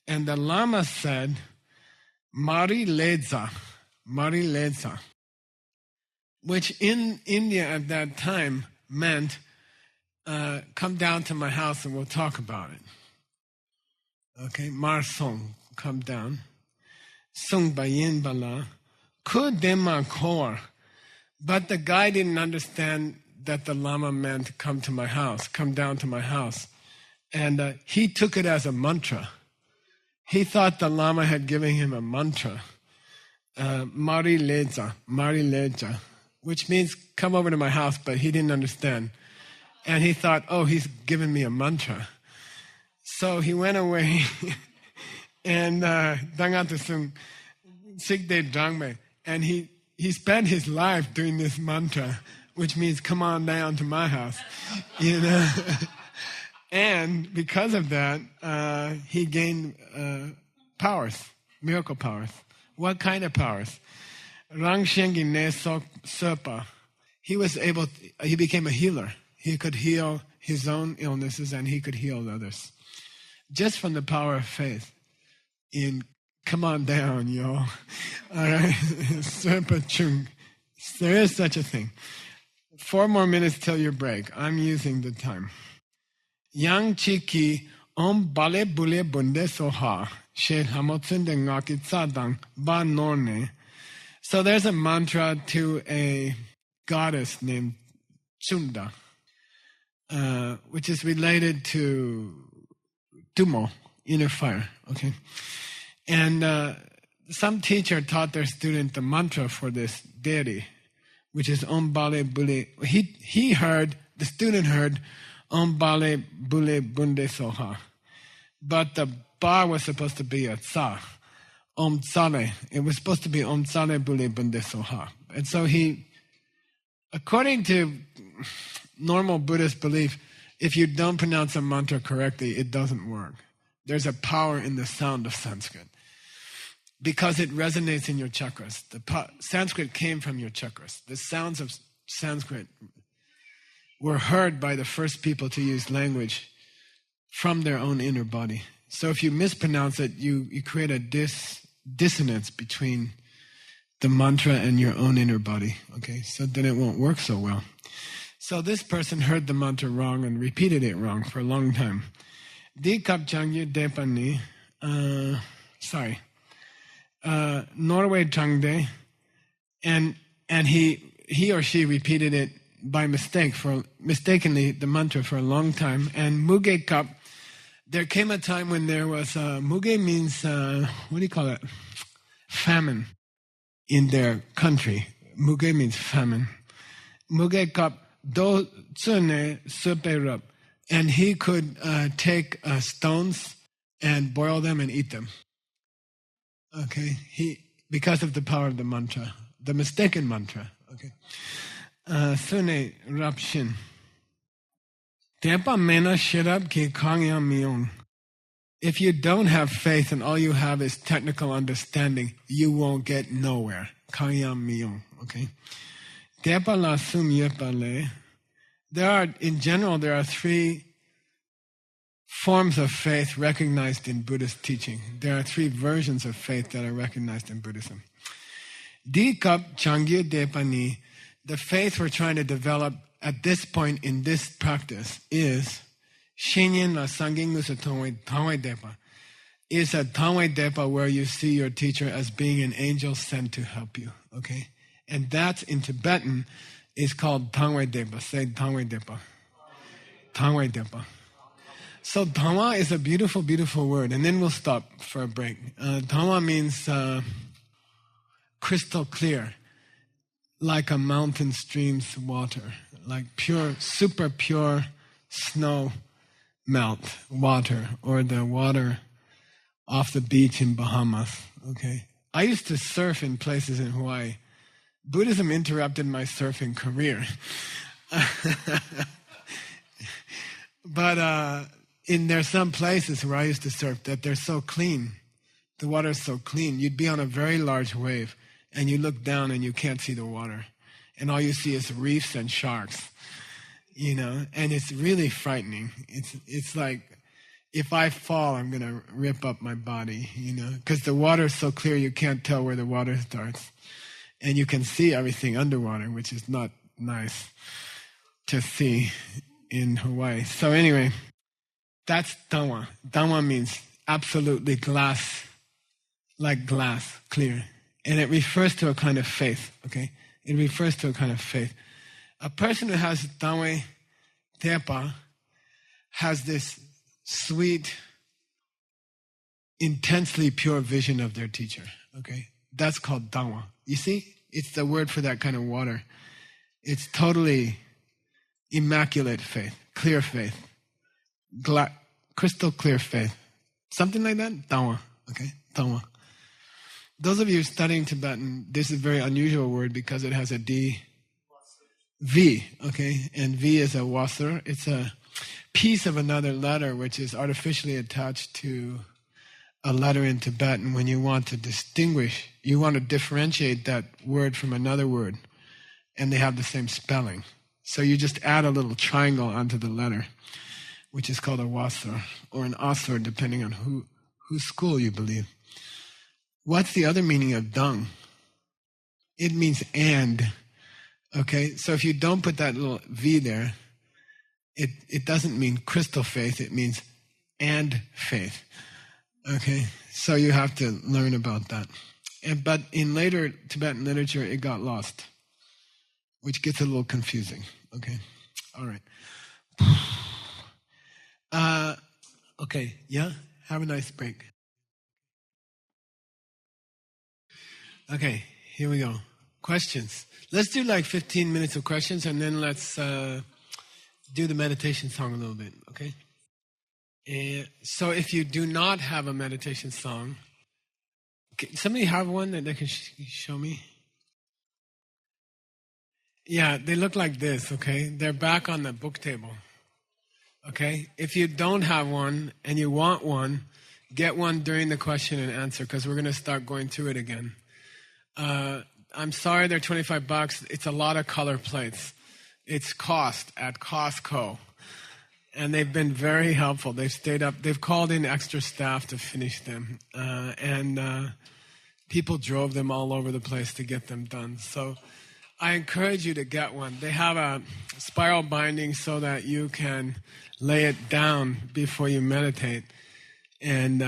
And the Lama said, Mari Ledza, which in India at that time meant, come down to my house and we'll talk about it. Okay, Mar Song, come down. Sung Bayin Bala, Kudema Kor. But the guy didn't understand that the Lama meant come down to my house. And he took it as a mantra. He thought the Lama had given him a mantra. Marileja, which means come over to my house, but he didn't understand. And he thought, oh, he's giving me a mantra. So he went away and Dangatasung Sikde Drangme, and he spent his life doing this mantra, which means come on down to my house, you know. And because of that, he gained powers, miracle powers. What kind of powers? Rangshengi ne Serpa. He became a healer. He could heal his own illnesses and he could heal others. Just from the power of faith in come on down, y'all. All right. Serpa Chung. There is such a thing. 4 more minutes till your break. I'm using the time. Yang Chiki Om Bale Bule Bunde Soha. She Hamotsun de Ngaki Tsadang Ba Norne. So there's a mantra to a goddess named Chunda, which is related to Tumo, inner fire. Okay, and some teacher taught their student the mantra for this deity, which is Om Bale Bule. The student heard Om Bale Bule Bunde Soha, but the ba was supposed to be a tsa. Om Tsale. It was supposed to be Om Tsale Bule Bunde Soha. And so he, according to normal Buddhist belief, if you don't pronounce a mantra correctly, it doesn't work. There's a power in the sound of Sanskrit because it resonates in your chakras. Sanskrit came from your chakras. The sounds of Sanskrit were heard by the first people to use language from their own inner body. So if you mispronounce it, you create a dissonance between the mantra and your own inner body. Okay, so then it won't work so well. So this person heard the mantra wrong and repeated it wrong for a long time. Di kap changye depani, Norway changde, and he or she repeated it by mistakenly the mantra for a long time. And muge kap, there came a time when there was muge means what do you call it? Famine in their country. Muge means famine. Muge kap do tsune superup. And he could take stones and boil them and eat them. Okay, because of the power of the mantra, the mistaken mantra. Okay, sune rapshin. Tepa mena shirab ki kangya miyong. If you don't have faith and all you have is technical understanding, you won't get nowhere. Kangya miyong. Okay. Tepa la sum yepale. In general, there are 3 forms of faith recognized in Buddhist teaching. There are 3 versions of faith that are recognized in Buddhism. Dikap Changye Depani, the faith we're trying to develop at this point in this practice is Shinyin la Sanging Nusa Tangway Depa. Is a Tangway Depa where you see your teacher as being an angel sent to help you. Okay? And that's in Tibetan is called Tangway Depa. Say Tangway Depa. Tangway Depa. So Dhamma is a beautiful, beautiful word. And then we'll stop for a break. Dhamma means crystal clear, like a mountain stream's water, like pure, super pure snow melt water, or the water off the beach in Bahamas. Okay, I used to surf in places in Hawaii. Buddhism interrupted my surfing career. But there's some places where I used to surf that they're so clean. The water is so clean. You'd be on a very large wave and you look down and you can't see the water. And all you see is reefs and sharks, and it's really frightening. It's like, if I fall, I'm going to rip up my body, because the water is so clear you can't tell where the water starts. And you can see everything underwater, which is not nice to see in Hawaii. So anyway, that's Dhamma. Dhamma means absolutely glass, like glass, clear. And it refers to a kind of faith, okay? It refers to a kind of faith. A person who has Tangway Tepa has this sweet, intensely pure vision of their teacher, okay? That's called Dhamma. You see? It's the word for that kind of water. It's totally immaculate faith, clear faith, crystal clear faith. Something like that? Dhamma. Okay? Dhamma. Those of you studying Tibetan, this is a very unusual word because it has a D, V, okay? And V is a wasar. It's a piece of another letter which is artificially attached to a letter in Tibetan when you want to distinguish, you want to differentiate that word from another word, and they have the same spelling. So you just add a little triangle onto the letter, which is called a wasar, or an asur, depending on whose school you believe. What's the other meaning of dung? It means and. Okay, so if you don't put that little V there, it doesn't mean crystal faith, it means and faith. Okay, so you have to learn about that. But in later Tibetan literature, it got lost, which gets a little confusing. Okay, all right. Okay, yeah? Have a nice break. Okay, here we go. Questions. Let's do like 15 minutes of questions, and then let's do the meditation song a little bit, okay? So if you do not have a meditation song, somebody have one that they can show me? Yeah, they look like this, okay? They're back on the book table, okay? If you don't have one and you want one, get one during the question and answer, because we're going to start going through it again. I'm sorry, they're $25. It's a lot of color plates. It's cost at Costco. And they've been very helpful. They've stayed up. They've called in extra staff to finish them. And people drove them all over the place to get them done. So I encourage you to get one. They have a spiral binding so that you can lay it down before you meditate, and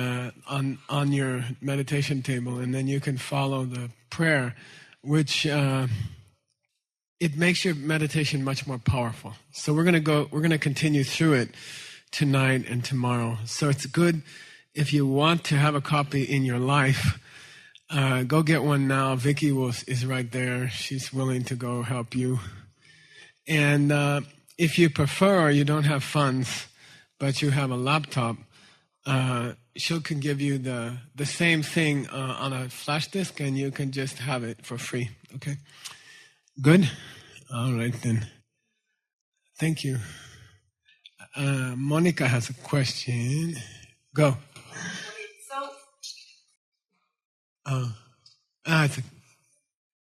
on your meditation table, and then you can follow the prayer, which it makes your meditation much more powerful. So we're going to continue through it tonight and tomorrow. So it's good if you want to have a copy in your life, go get one now. Vicky is right there. She's willing to go help you. And if you prefer, or you don't have funds, but you have a laptop, she can give you the same thing on a flash disk, and you can just have it for free. Okay? Good? All right, then. Thank you. Monica has a question. Go.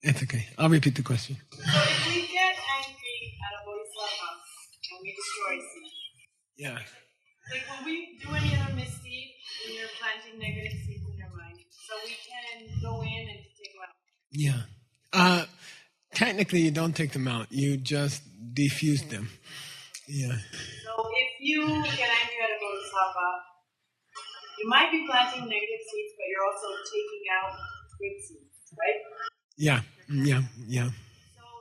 It's okay. I'll repeat the question. So if we get angry at a bodhisattva and we destroy seeds, yeah. Like when we do any other misdeed, when you're planting negative seeds in your mind, so we can go in and take them Yeah. out. Technically, you don't take them out. You just diffuse them. Yeah. So if you get angry at a bodhisattva, you might be planting negative seeds, but you're also taking out good seeds, right? Yeah. So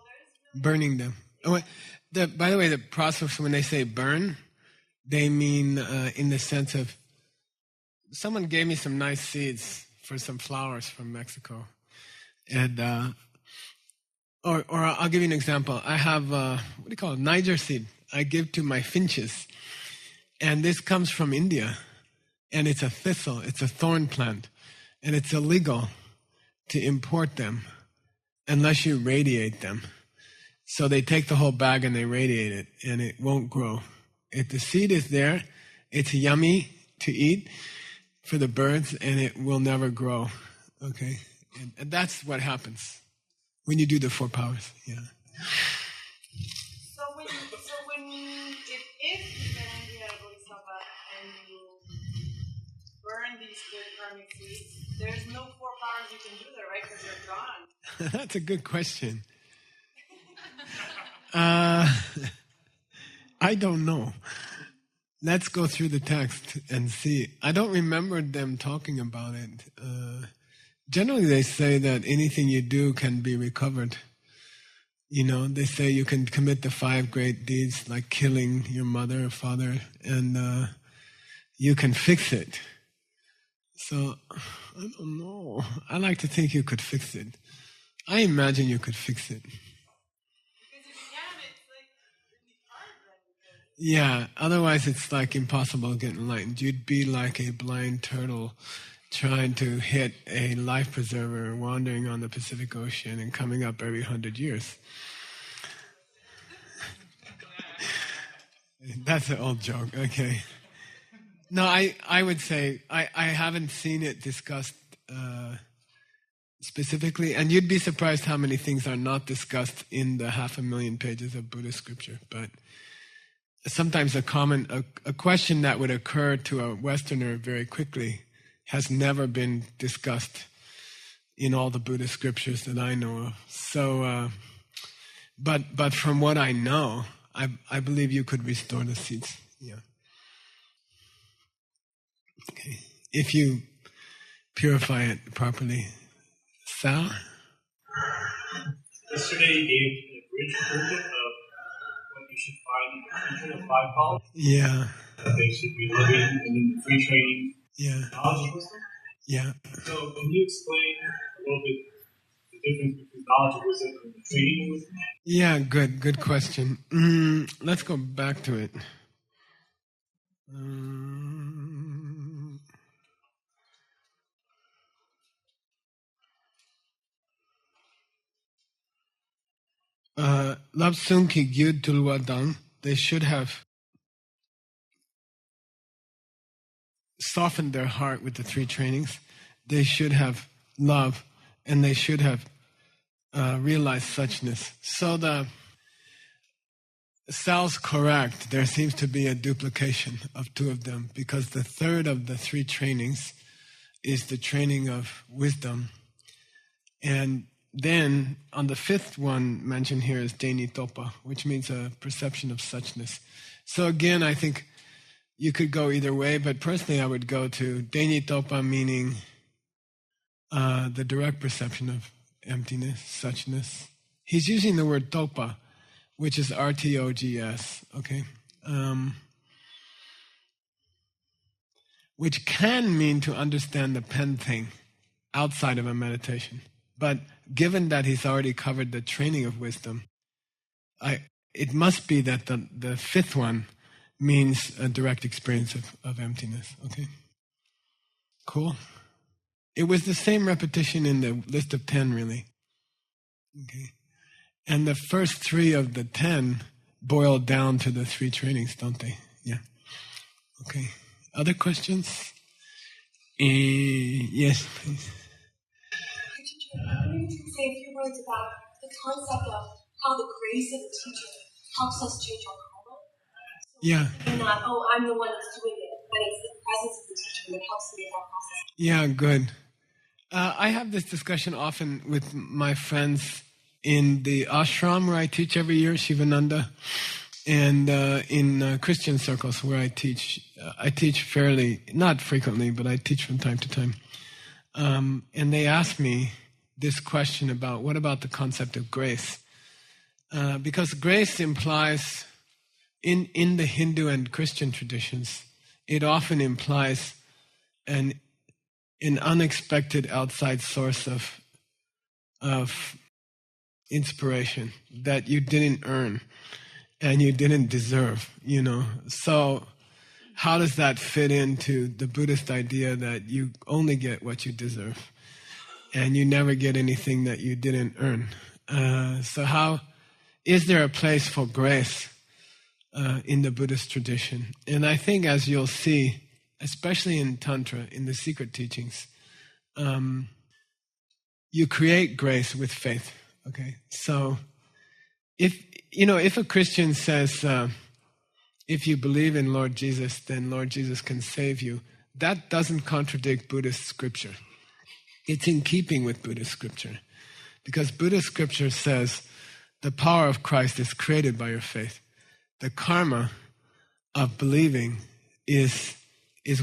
there's burning them. Oh, by the way, the process, when they say burn, they mean in the sense of, someone gave me some nice seeds for some flowers from Mexico. And, or I'll give you an example. I have, what do you call it? Niger seed. I give to my finches. And this comes from India. And it's a thistle. It's a thorn plant. And it's illegal to import them unless you radiate them. So they take the whole bag and they radiate it, and it won't grow. If the seed is there, it's yummy to eat for the birds, and it will never grow. Okay? And that's what happens when you do the 4 powers. Yeah. So if you get angry at a bodhisattva and you burn these good karmic seeds, there's no 4 powers you can do there, right? Because they're gone. That's a good question. I don't know. Let's go through the text and see. I don't remember them talking about it. Generally, they say that anything you do can be recovered. You know, they say you can commit the 5 great deeds, like killing your mother or father, and you can fix it. So, I don't know. I like to think you could fix it. I imagine you could fix it. Because if you can, it's like really hard then. Yeah, otherwise it's like impossible to get enlightened. You'd be like a blind turtle trying to hit a life preserver wandering on the Pacific Ocean and coming up every 100 years. That's an old joke, okay. No, I would say I haven't seen it discussed specifically, and you'd be surprised how many things are not discussed in the 500,000 pages of Buddhist scripture. But sometimes a question that would occur to a Westerner very quickly has never been discussed in all the Buddhist scriptures that I know of. So, but from what I know, I believe you could restore the seats. Yeah. Okay. If you purify it properly. Sal? Yesterday you gave a bridge version of what you should find in the future of 5 qualities. Yeah. They should be living and in the free training. Yeah. Knowledge and wisdom. Yeah. So can you explain a little bit the difference between knowledge and wisdom and the training of wisdom? Yeah, good question. Let's go back to it. Lapsung ki gyud tulwadang, they should have softened their heart with the 3 trainings. They should have love, and they should have realized suchness. So Sal's correct. There seems to be a duplication of 2 of them, because the 3rd of the 3 trainings is the training of wisdom. And then on the 5th one mentioned here is Deni Topa, which means a perception of suchness. So again, I think you could go either way, but personally I would go to Deni Topa, meaning the direct perception of emptiness, suchness. He's using the word Topa, which is RTOGS, okay? Which can mean to understand the pen thing outside of a meditation. But given that he's already covered the training of wisdom, it must be that the 5th one means a direct experience of emptiness. Okay? Cool. It was the same repetition in the list of 10, really. Okay. And the first 3 of the 10 boil down to the 3 trainings, don't they? Yeah. Okay. Other questions? Yes, please. Can you say a few words about the concept of how the grace of the teacher helps us change our karma? Yeah. And not, I'm the one that's doing it, but it's the presence of the teacher that helps me in that process. Yeah, good. I have this discussion often with my friends in the ashram where I teach every year, Shivananda, and in Christian circles where I teach fairly, not frequently, but I teach from time to time. And they ask me this question about what about the concept of grace? Because grace implies, in the Hindu and Christian traditions, it often implies an unexpected outside source of inspiration that you didn't earn and you didn't deserve, So how does that fit into the Buddhist idea that you only get what you deserve and you never get anything that you didn't earn? So how is there a place for grace in the Buddhist tradition? And I think, as you'll see, especially in Tantra, in the secret teachings, you create grace with faith. Okay, so if a Christian says, if you believe in Lord Jesus, then Lord Jesus can save you, that doesn't contradict Buddhist scripture. It's in keeping with Buddhist scripture, because Buddhist scripture says the power of Christ is created by your faith. The karma of believing is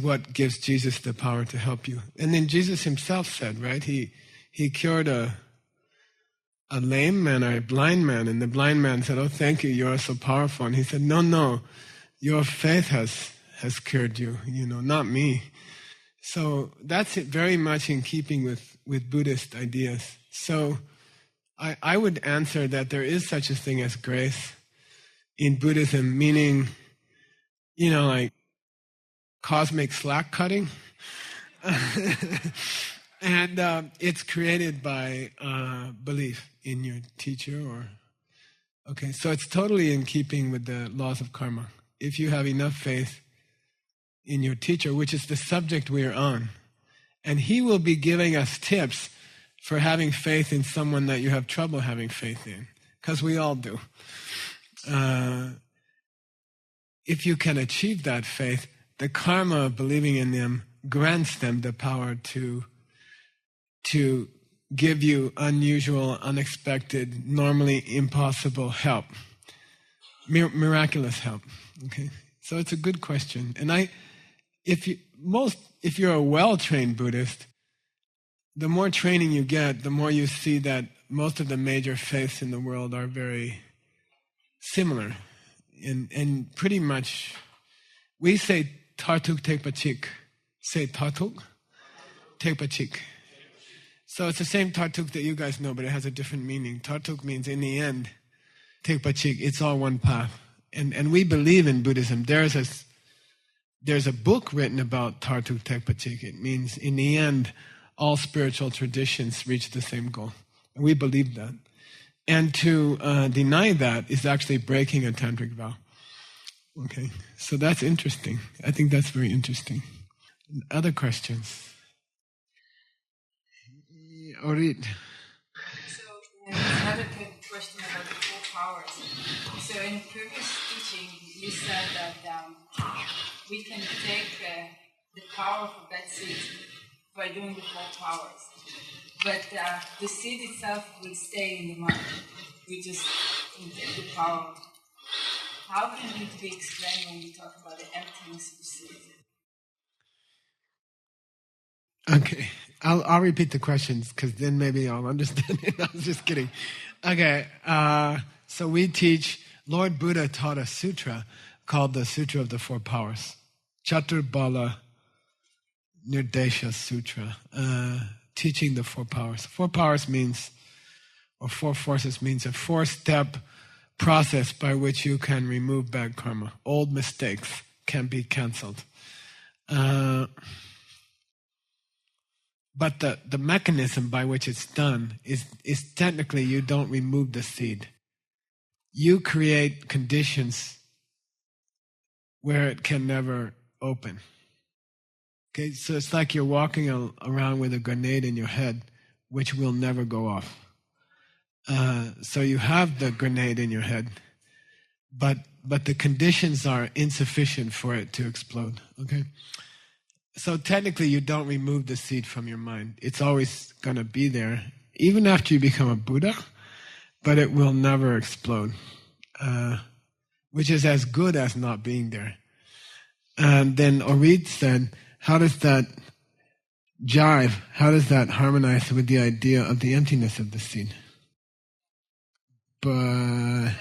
what gives Jesus the power to help you. And then Jesus himself said, right? He cured a lame man or a blind man, and the blind man said, "Oh, thank you, you are so powerful." And he said, No, your faith has cured you, not me. So that's it, very much in keeping with Buddhist ideas. So I would answer that there is such a thing as grace in Buddhism, meaning, like cosmic slack cutting. And it's created by belief in your teacher okay, so it's totally in keeping with the laws of karma. If you have enough faith in your teacher, which is the subject we are on, and he will be giving us tips for having faith in someone that you have trouble having faith in, because we all do. If you can achieve that faith, the karma of believing in them grants them the power to give you unusual, unexpected, normally impossible help, miraculous help. Okay, so it's a good question. And if you're a well-trained Buddhist, the more training you get, the more you see that most of the major faiths in the world are very similar, and pretty much we say Tartuk Tekpa Chik. Say Tartuk Tekpa Chik. So it's the same Tartuk that you guys know, but it has a different meaning. Tartuk means in the end, Tekpa Chik, it's all one path. And we believe in Buddhism. There's a book written about Tartuk Tekpa Chik. It means in the end, all spiritual traditions reach the same goal. And we believe that. And to deny that is actually breaking a tantric vow. Okay, so that's interesting. I think that's very interesting. Other questions? Orit. So, another question about the four powers. So, in previous teaching, you said that we can take the power for that seed by doing the four powers. But the seed itself will stay in the mind. We just take the power. How can it be explained when we talk about the emptiness of the seed? Okay, I'll repeat the questions because then maybe I'll understand it. I was just kidding. Okay, so we teach, Lord Buddha taught a sutra called the Sutra of the Four Powers. Chaturbala Nirdesha Sutra, teaching the four powers. Four powers means, or four forces means a four-step process by which you can remove bad karma. Old mistakes can be canceled. But the mechanism by which it's done is technically you don't remove the seed. You create conditions where it can never open. Okay, so it's like you're walking around with a grenade in your head, which will never go off. So you have the grenade in your head, but the conditions are insufficient for it to explode. Okay, so technically you don't remove the seed from your mind. It's always going to be there, even after you become a Buddha, but it will never explode, which is as good as not being there. And then Orit said, how does that jive? How does that harmonize with the idea of the emptiness of the seed? But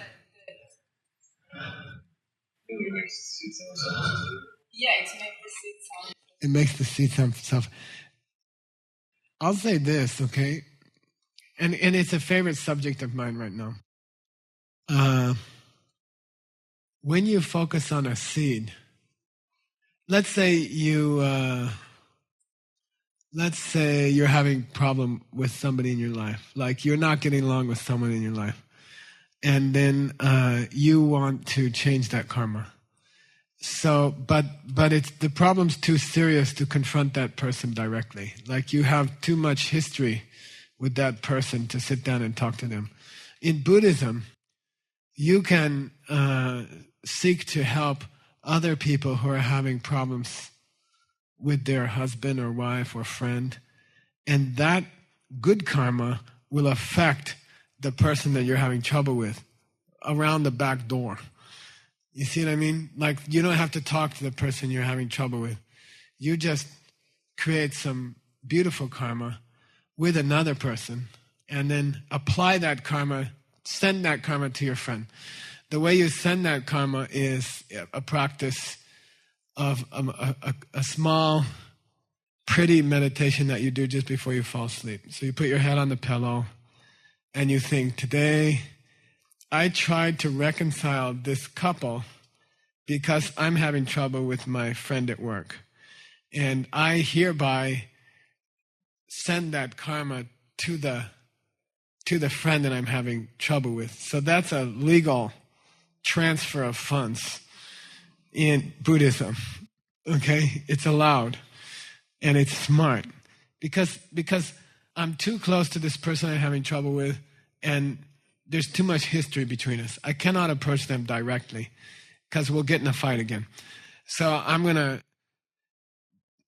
Yeah, it makes the seed sound soft. I'll say this, okay? And it's a favorite subject of mine right now. When you focus on a seed, let's say you're having a problem with somebody in your life, like you're not getting along with someone in your life, and then you want to change that karma. So, but it's the problem's too serious to confront that person directly. Like you have too much history with that person to sit down and talk to them. In Buddhism, you can seek to help other people who are having problems with their husband or wife or friend, and that good karma will affect the person that you're having trouble with around the back door. You see what I mean? Like, you don't have to talk to the person you're having trouble with. You just create some beautiful karma with another person and then apply that karma, send that karma to your friend. The way you send that karma is a practice of a small pretty meditation that you do just before you fall asleep. So you put your head on the pillow and you think, today I tried to reconcile this couple because I'm having trouble with my friend at work. And I hereby send that karma to the friend that I'm having trouble with. So that's a legal transfer of funds in Buddhism. Okay? It's allowed. And it's smart. Because I'm too close to this person I'm having trouble with, and there's too much history between us. I cannot approach them directly because we'll get in a fight again. So I'm going to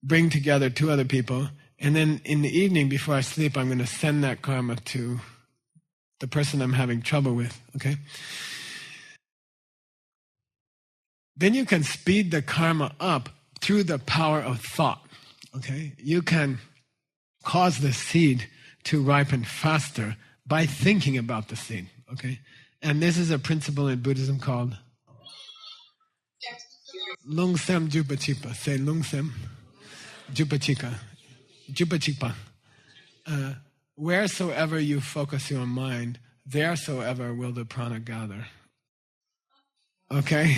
bring together two other people, and then in the evening before I sleep, I'm going to send that karma to the person I'm having trouble with, okay? Then you can speed the karma up through the power of thought, okay? You can cause the seed to ripen faster by thinking about the seed, okay? And this is a principle in Buddhism called Lungsem Jupachikpa. Say Lungsem Jupachika. Jupachikpa. Wheresoever you focus your mind, theresoever will the prana gather. Okay?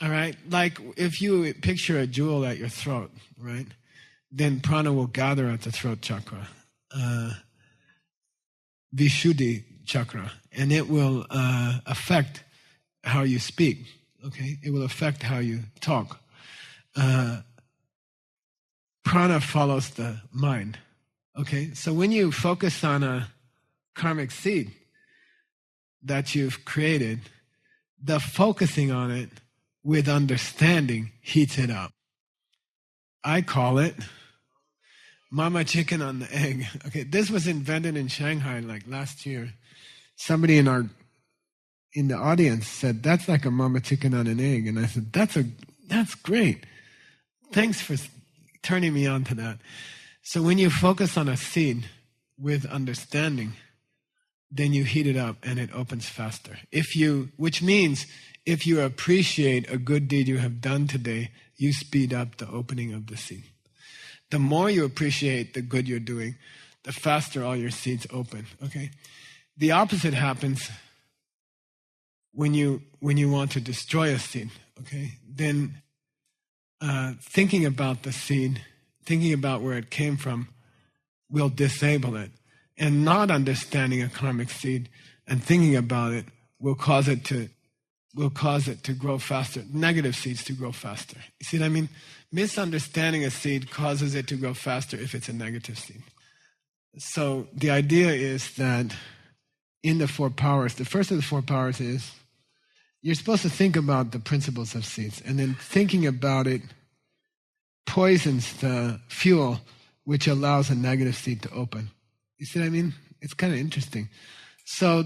All right? Like if you picture a jewel at your throat, right? Then prana will gather at the throat chakra. Vishuddhi chakra. And it will affect how you speak. Okay? It will affect how you talk. Prana follows the mind. Okay? So when you focus on a karmic seed that you've created, the focusing on it with understanding heats it up. I call it mama chicken on the egg. Okay, this was invented in Shanghai like last year. Somebody in the audience said, that's like a mama chicken on an egg. And I said, that's great. Thanks for turning me on to that. So when you focus on a seed with understanding, then you heat it up and it opens faster. Which means if you appreciate a good deed you have done today, you speed up the opening of the seed. The more you appreciate the good you're doing, the faster all your seeds open. Okay? The opposite happens when you want to destroy a seed. Okay? Then thinking about the seed, thinking about where it came from, will disable it. And not understanding a karmic seed and thinking about it will cause it to grow faster. Negative seeds to grow faster. You see what I mean? Misunderstanding a seed causes it to grow faster if it's a negative seed. So the idea is that in the four powers, the first of the four powers is you're supposed to think about the principles of seeds, and then thinking about it poisons the fuel which allows a negative seed to open. You see what I mean? It's kind of interesting. So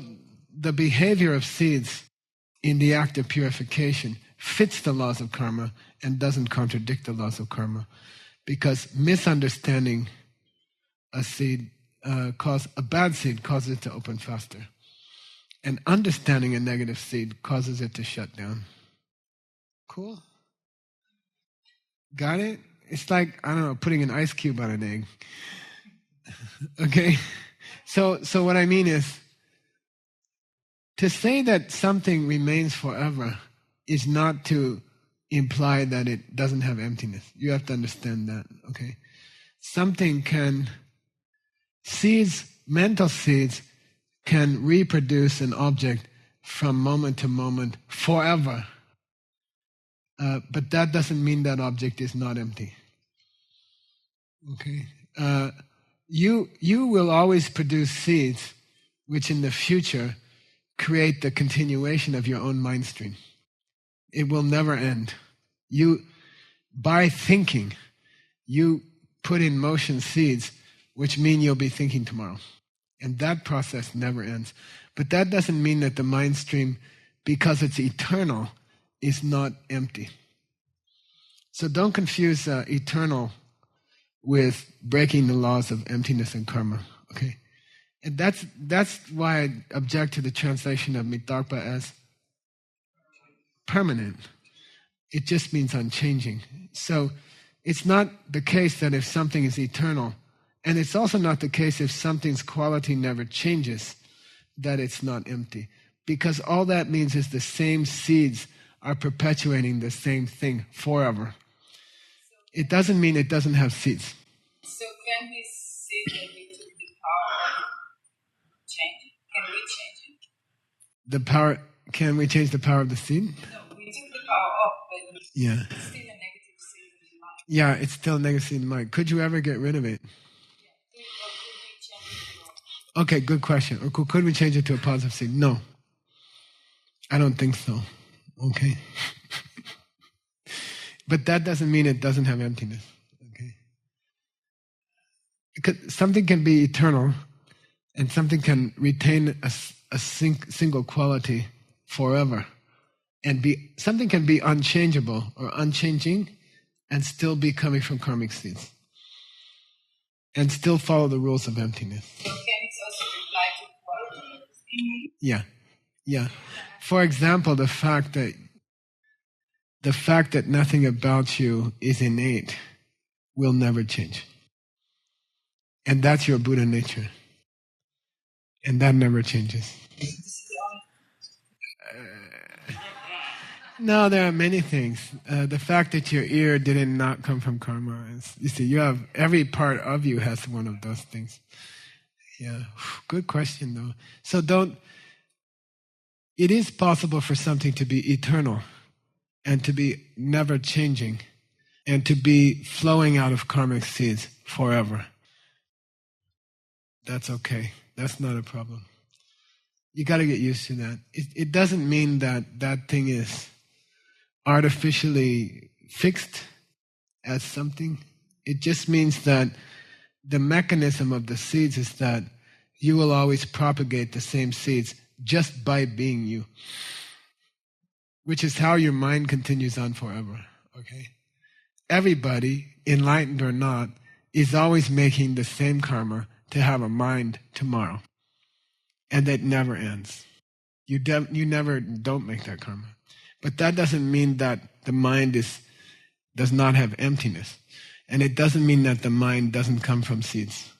the behavior of seeds in the act of purification fits the laws of karma and doesn't contradict the laws of karma, because misunderstanding a seed a bad seed causes it to open faster, and understanding a negative seed causes it to shut down. Cool? Got it? It's like, I don't know, putting an ice cube on an egg. Okay? So what I mean is, to say that something remains forever is not to imply that it doesn't have emptiness. You have to understand that, okay? Mental seeds can reproduce an object from moment to moment forever. But that doesn't mean that object is not empty. Okay? You will always produce seeds which in the future create the continuation of your own mind stream. It will never end. By thinking, you put in motion seeds which mean you'll be thinking tomorrow. And that process never ends. But that doesn't mean that the mind stream, because it's eternal, is not empty. So don't confuse eternal with breaking the laws of emptiness and karma. Okay? And that's why I object to the translation of mitarpa as permanent. It just means unchanging. So it's not the case that if something is eternal, and it's also not the case if something's quality never changes, that it's not empty. Because all that means is the same seeds are perpetuating the same thing forever. It doesn't mean it doesn't have seeds. So can we say that we took the power of change? Can we change it? Can we change the power of the seed? No, we took the power off, but Yeah. it's still a negative seed in the mind. Yeah, it's still a negative seed in the mind. Could you ever get rid of it? Or could we change it? Okay, good question. Or could we change it to a positive seed? No. I don't think so. Okay. But that doesn't mean it doesn't have emptiness. Okay. Because something can be eternal and something can retain a single quality forever. And something can be unchangeable or unchanging and still be coming from karmic seeds. And still follow the rules of emptiness. So can it also apply to quality? Yeah. Yeah. For example, the fact that nothing about you is innate will never change. And that's your Buddha nature. And that never changes. No, there are many things. The fact that your ear did not come from karma is, you see, every part of you has one of those things. Yeah. Good question though. So it is possible for something to be eternal and to be never changing and to be flowing out of karmic seeds forever. That's okay. That's not a problem. You got to get used to that. It doesn't mean that thing is artificially fixed as something. It just means that the mechanism of the seeds is that you will always propagate the same seeds just by being you, which is how your mind continues on forever. Okay? Everybody, enlightened or not, is always making the same karma to have a mind tomorrow. And that never ends. You never don't make that karma. But that doesn't mean that the mind does not have emptiness. And it doesn't mean that the mind doesn't come from seeds.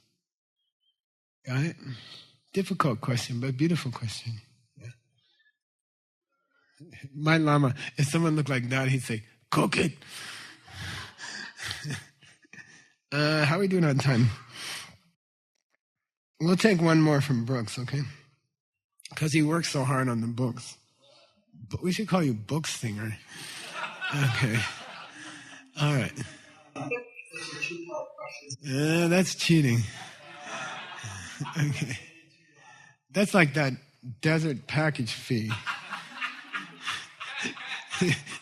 Got it? Difficult question, but beautiful question. Yeah. My Lama, if someone looked like that, he'd say, cook it. How are we doing on time? We'll take one more from Brooks, okay? Because he works so hard on the books. But we should call you Book Singer. Okay. All right. That's cheating. Okay. That's like that desert package fee.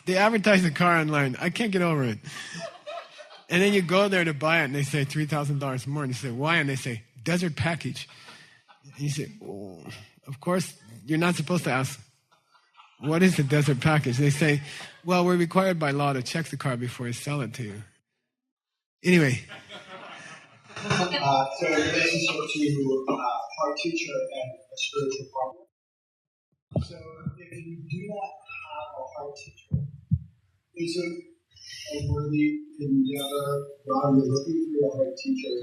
They advertise the car online. I can't get over it. And then you go there to buy it, and they say $3,000 more. And you say, why? And they say, desert package. And you say, oh, of course, you're not supposed to ask, what is the desert package? They say, well, we're required by law to check the car before we sell it to you. Anyway. So in relationship to our teacher and a spiritual partner. So if you do not have a heart teacher, is it a worthy endeavor while you're looking for a heart teacher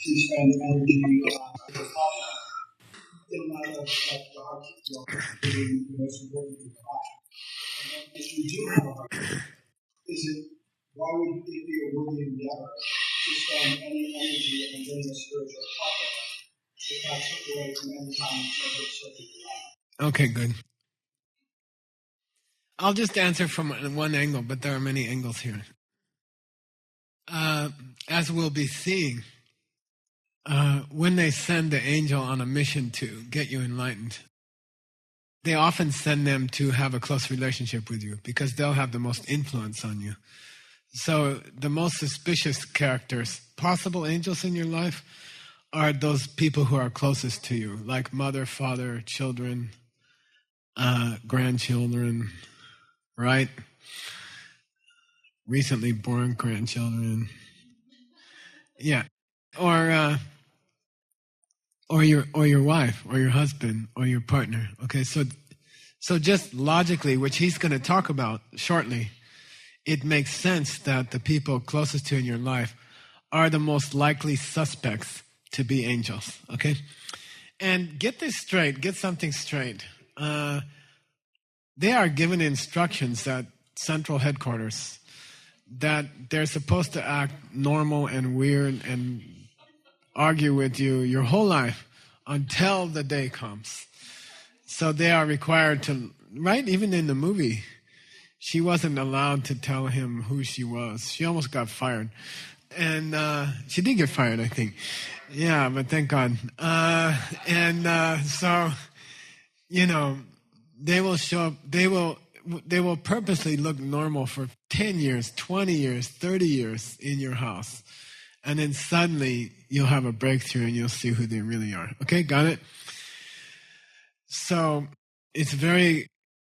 to spend energy on the partner in light of the heart teacher being the most important in life? And then if you do have a heart teacher, why would it be a worthy endeavor to spend any energy on getting a spiritual partner if that took away from any time of your life? Okay, good. I'll just answer from one angle, but there are many angles here. As we'll be seeing, when they send the angel on a mission to get you enlightened, they often send them to have a close relationship with you because they'll have the most influence on you. So the most suspicious characters, possible angels in your life, are those people who are closest to you, like mother, father, children, grandchildren, right? Recently born grandchildren. Yeah. Or your wife, or your husband, or your partner. Okay, so just logically, which he's going to talk about shortly, it makes sense that the people closest to you in your life are the most likely suspects to be angels, okay? And get this straight, get something straight. They are given instructions at central headquarters that they're supposed to act normal and weird and argue with you your whole life until the day comes. So they are required to, right? Even in the movie, she wasn't allowed to tell him who she was. She almost got fired. And she did get fired, I think. Yeah, but thank God. So, you know, they will show up, they will purposely look normal for 10 years, 20 years, 30 years in your house. And then suddenly you'll have a breakthrough and you'll see who they really are. Okay, got it? So it's very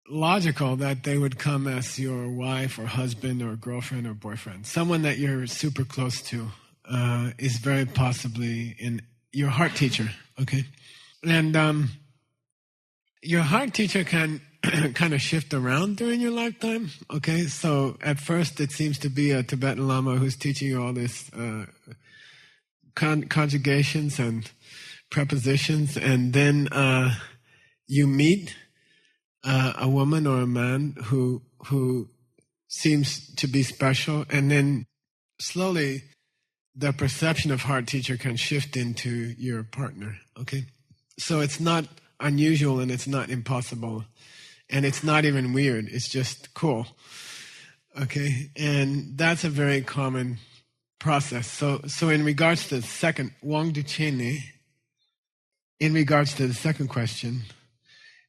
logical that they would come as your wife or husband or girlfriend or boyfriend. Someone that you're super close to is very possibly your heart teacher, okay? And your heart teacher can kind of shift around during your lifetime, okay? So at first it seems to be a Tibetan Lama who's teaching you all this conjugations and prepositions, and then you meet a woman or a man who seems to be special, and then slowly the perception of heart teacher can shift into your partner, okay? So it's not unusual and it's not impossible, and it's not even weird, it's just cool, okay? And that's a very common process. So in regards to the second, Wang Duchenne, in regards to the second question,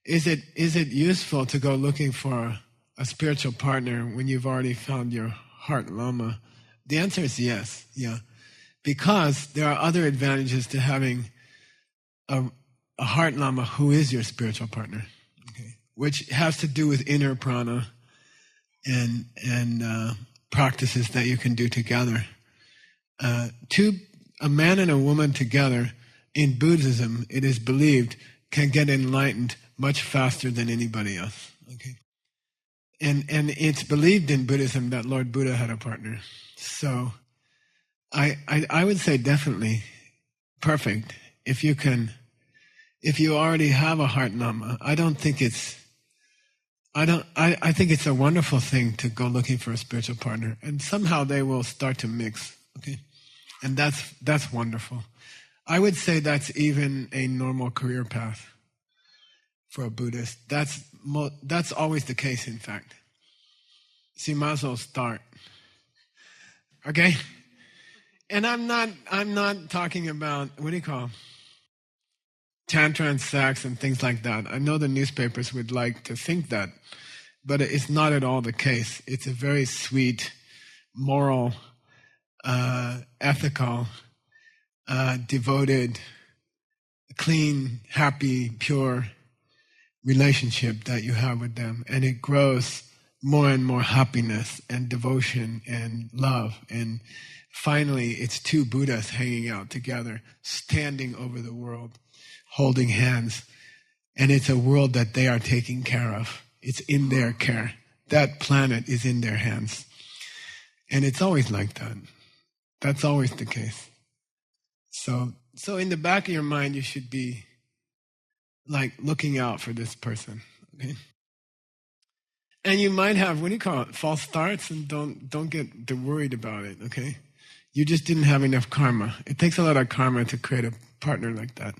is it useful to go looking for a spiritual partner when you've already found your heart Lama? The answer is yes, yeah. Because there are other advantages to having a heart Lama who is your spiritual partner, okay? Which has to do with inner prana and practices that you can do together. A man and a woman together in Buddhism, it is believed, can get enlightened much faster than anybody else. Okay, and it's believed in Buddhism that Lord Buddha had a partner. So, I would say definitely perfect if you already have a heart Lama. I think it's a wonderful thing to go looking for a spiritual partner, and somehow they will start to mix. Okay, and that's wonderful. I would say that's even a normal career path for a Buddhist. That's always the case, in fact. So you might as well start. Okay? And I'm not talking about, what do you call, tantra and sex and things like that. I know the newspapers would like to think that, but it's not at all the case. It's a very sweet, moral, ethical, devoted, clean, happy, pure relationship that you have with them, and it grows more and more happiness and devotion and love, and finally it's two Buddhas hanging out together, standing over the world, holding hands, and it's a world that they are taking care of. It's in their care. That planet is in their hands, and it's always like that. That's always the case. So in the back of your mind, you should be like looking out for this person, okay? And you might have, what do you call it, false starts, and don't get worried about it, okay? You just didn't have enough karma. It takes a lot of karma to create a partner like that.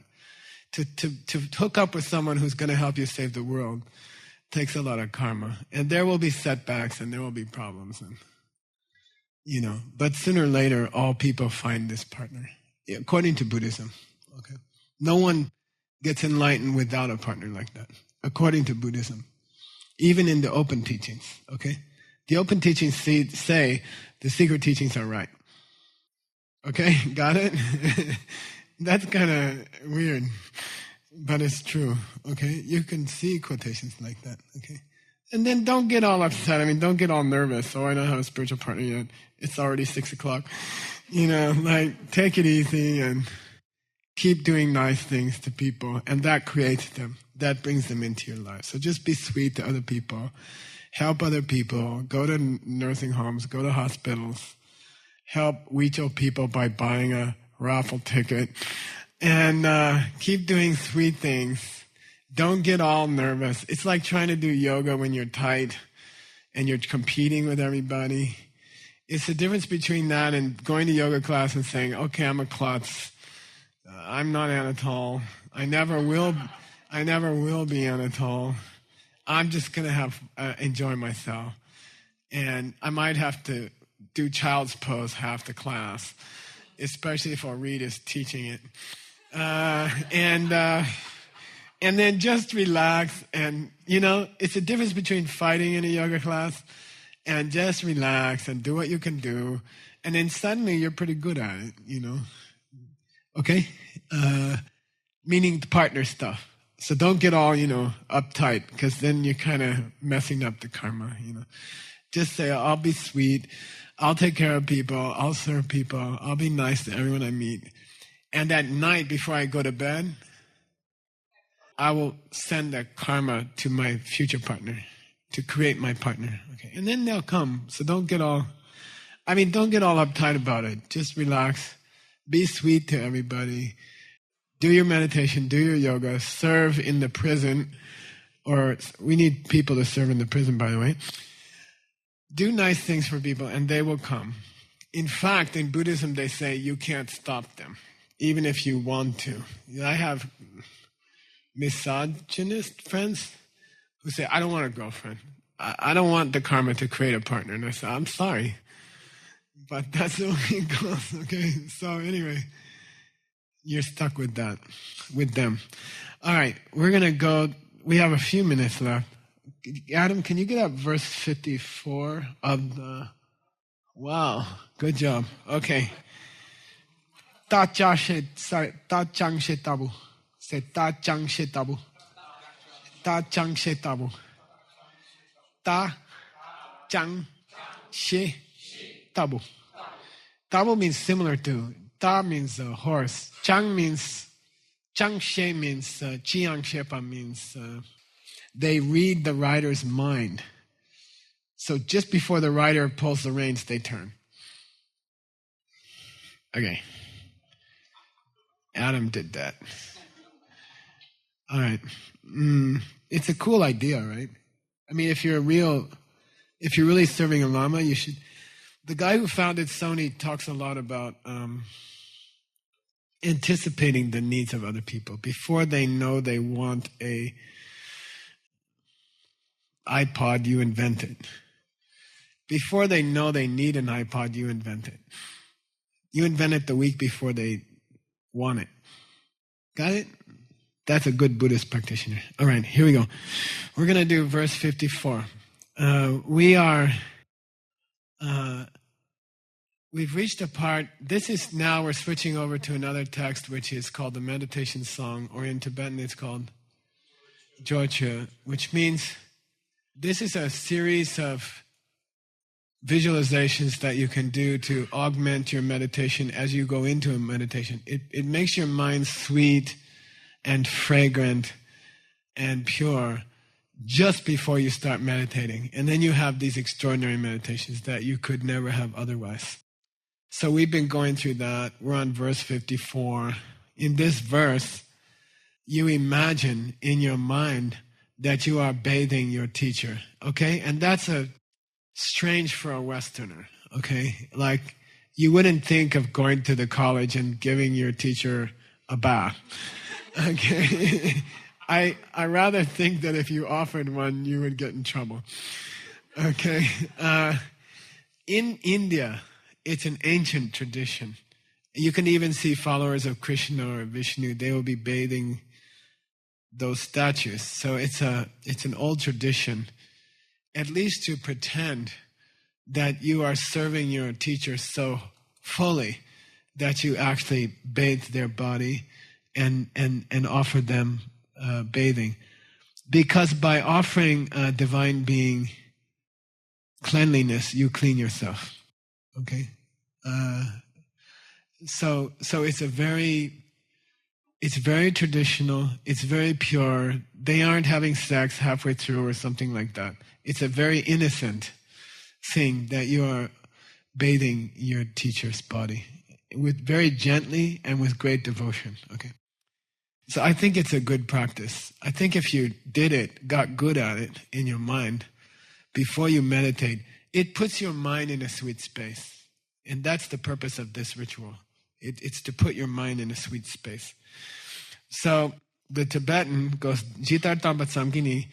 To hook up with someone who's going to help you save the world takes a lot of karma. And there will be setbacks and there will be problems, and but sooner or later, all people find this partner, according to Buddhism, okay? No one gets enlightened without a partner like that, according to Buddhism. Even in the open teachings, okay? The open teachings say the secret teachings are right. Okay, got it? That's kind of weird, but it's true, okay? You can see quotations like that, okay? And then don't get all upset. I mean, don't get all nervous. Oh, I don't have a spiritual partner yet. It's already 6:00. Take it easy and keep doing nice things to people, and that creates them. That brings them into your life. So just be sweet to other people help other people, go to nursing homes, go to hospitals, help Huichol people by buying a raffle ticket, and keep doing sweet things. Don't get all nervous. It's like trying to do yoga when you're tight and you're competing with everybody. It's the difference between that and going to yoga class and saying, okay, I'm a klutz. I'm not Anatole. I never will be Anatole. I'm just going to have enjoy myself. And I might have to do child's pose half the class, especially if Reed is teaching it. And then just relax. And, it's a difference between fighting in a yoga class and just relax and do what you can do. And then suddenly you're pretty good at it, Okay? Meaning the partner stuff. So don't get all, uptight, because then you're kind of messing up the karma, Just say, I'll be sweet. I'll take care of people. I'll serve people. I'll be nice to everyone I meet. And at night, before I go to bed, I will send that karma to my future partner to create my partner. Okay. And then they'll come. So don't get all uptight about it. Just relax. Be sweet to everybody. Do your meditation, do your yoga, serve in the prison, or we need people to serve in the prison, by the way. Do nice things for people and they will come. In fact, in Buddhism, they say you can't stop them, even if you want to. I have misogynist friends who say, I don't want a girlfriend. I don't want the karma to create a partner. And I say, I'm sorry, but that's the way it goes, okay? So anyway, you're stuck with that, with them. All right, we're going to go. We have a few minutes left. Adam, can you get up verse 54 of the... Wow, good job. Okay. Ta chang she tabu. Say ta chang she tabu. Ta chang she tabu. Ta chang she tabu. Tabu means similar to. Ta means horse. Chang she means, Chiang Shepa means, they read the rider's mind. So just before the rider pulls the reins, they turn. Okay. Adam did that. All right. It's a cool idea, right? I mean, if you're really serving a Lama, you should. The guy who founded Sony talks a lot about anticipating the needs of other people. Before they know they want a iPod, you invent it. Before they know they need an iPod, you invent it. You invent it the week before they want it. Got it? That's a good Buddhist practitioner. All right, here we go. We're going to do verse 54. We've reached a part, we're switching over to another text, which is called the Meditation Song, or in Tibetan it's called Joche, which means this is a series of visualizations that you can do to augment your meditation as you go into a meditation. It makes your mind sweet and fragrant and pure just before you start meditating. And then you have these extraordinary meditations that you could never have otherwise. So we've been going through that. We're on verse 54. In this verse, you imagine in your mind that you are bathing your teacher, okay? And that's strange for a Westerner, okay? Like, you wouldn't think of going to the college and giving your teacher a bath, okay? I rather think that if you offered one, you would get in trouble, okay? In India, it's an ancient tradition. You can even see followers of Krishna or Vishnu, they will be bathing those statues. So it's an old tradition, at least to pretend that you are serving your teacher so fully that you actually bathe their body and offer them bathing. Because by offering a divine being cleanliness, you clean yourself. Okay? So it's a very It's very traditional. It's very pure. They aren't having sex halfway through or something like that. It's a very innocent thing that you are bathing your teacher's body with very gently and with great devotion. Okay. So I think it's a good practice. I think if you did it, got good at it in your mind before you meditate, it puts your mind in a sweet space. And that's the purpose of this ritual. It's to put your mind in a sweet space. So the Tibetan goes, Jitar Tampat Samkini,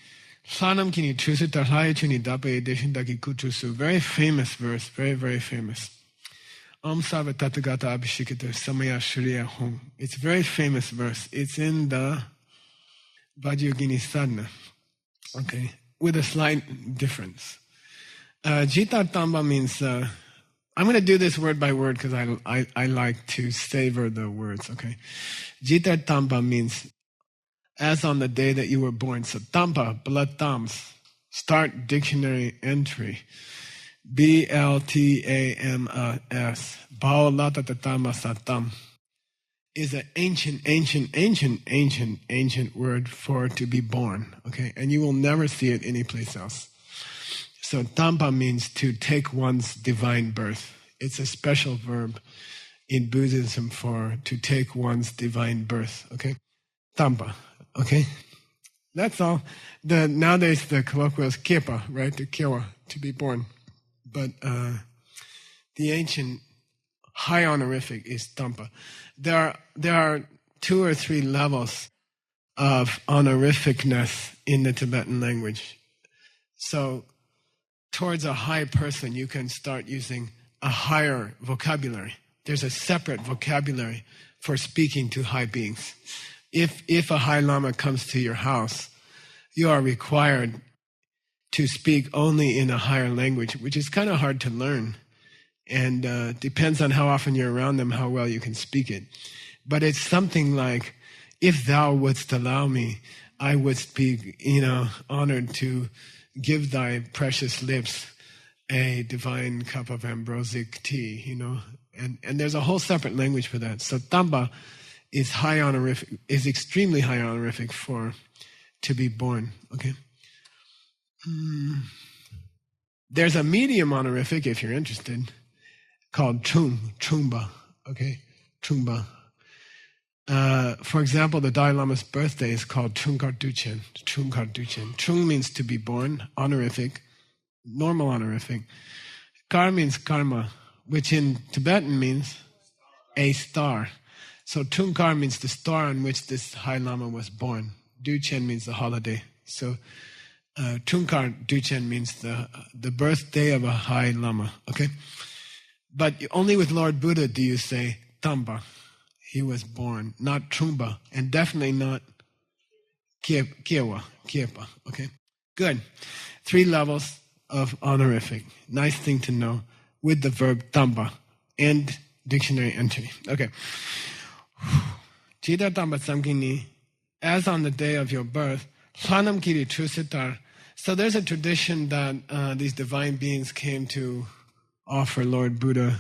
Sanam Kini Chusu Tarhaya Chuni Dape Edeshin Daki Kuchusu. Very famous verse, very, very famous. Om Sarva Tathagata Abhishekita Samaya Shriya Hum. It's a very famous verse. It's in the Vajrayogini Sadhana. Okay, with a slight difference. Jitar Tamba means, I'm going to do this word by word because I like to savor the words, okay? Jitar Tamba means as on the day that you were born. So Tamba, blood thumbs. Start dictionary entry. B-L-T-A-M-S. Bhaolata Tatama Satam is an ancient word for to be born, okay? And you will never see it anyplace else. So tampa means to take one's divine birth. It's a special verb in Buddhism for to take one's divine birth, okay? Tampa, okay? That's all. Nowadays the colloquial is kepa, right? To kiwa, to be born. But the ancient high honorific is tampa. There are 2 or 3 levels of honorificness in the Tibetan language. So towards a high person, you can start using a higher vocabulary. There's a separate vocabulary for speaking to high beings. If a high lama comes to your house, you are required to speak only in a higher language, which is kind of hard to learn. And depends on how often you're around them, how well you can speak it. But it's something like, if thou wouldst allow me, I would be, honored to give thy precious lips a divine cup of ambrosic tea, And there's a whole separate language for that. So tamba is high honorific, is extremely high honorific for to be born, okay? There's a medium honorific, if you're interested, called chungba, okay? Chungba. For example, the Dalai Lama's birthday is called Chungkar Duchen. Chung means to be born, honorific, normal honorific. Kar means karma, which in Tibetan means a star. So Chungkar means the star on which this High Lama was born. Duchen means the holiday. So Chungkar Duchen means the birthday of a High Lama, okay? But only with Lord Buddha do you say Tamba. He was born, not Trumba, and definitely not Kiepa, okay? Good. 3 levels of honorific. Nice thing to know with the verb tamba and dictionary entry. Okay. Jita tamba samkini, as on the day of your birth, Sanam kiri trusitar. So there's a tradition that these divine beings came to offer Lord Buddha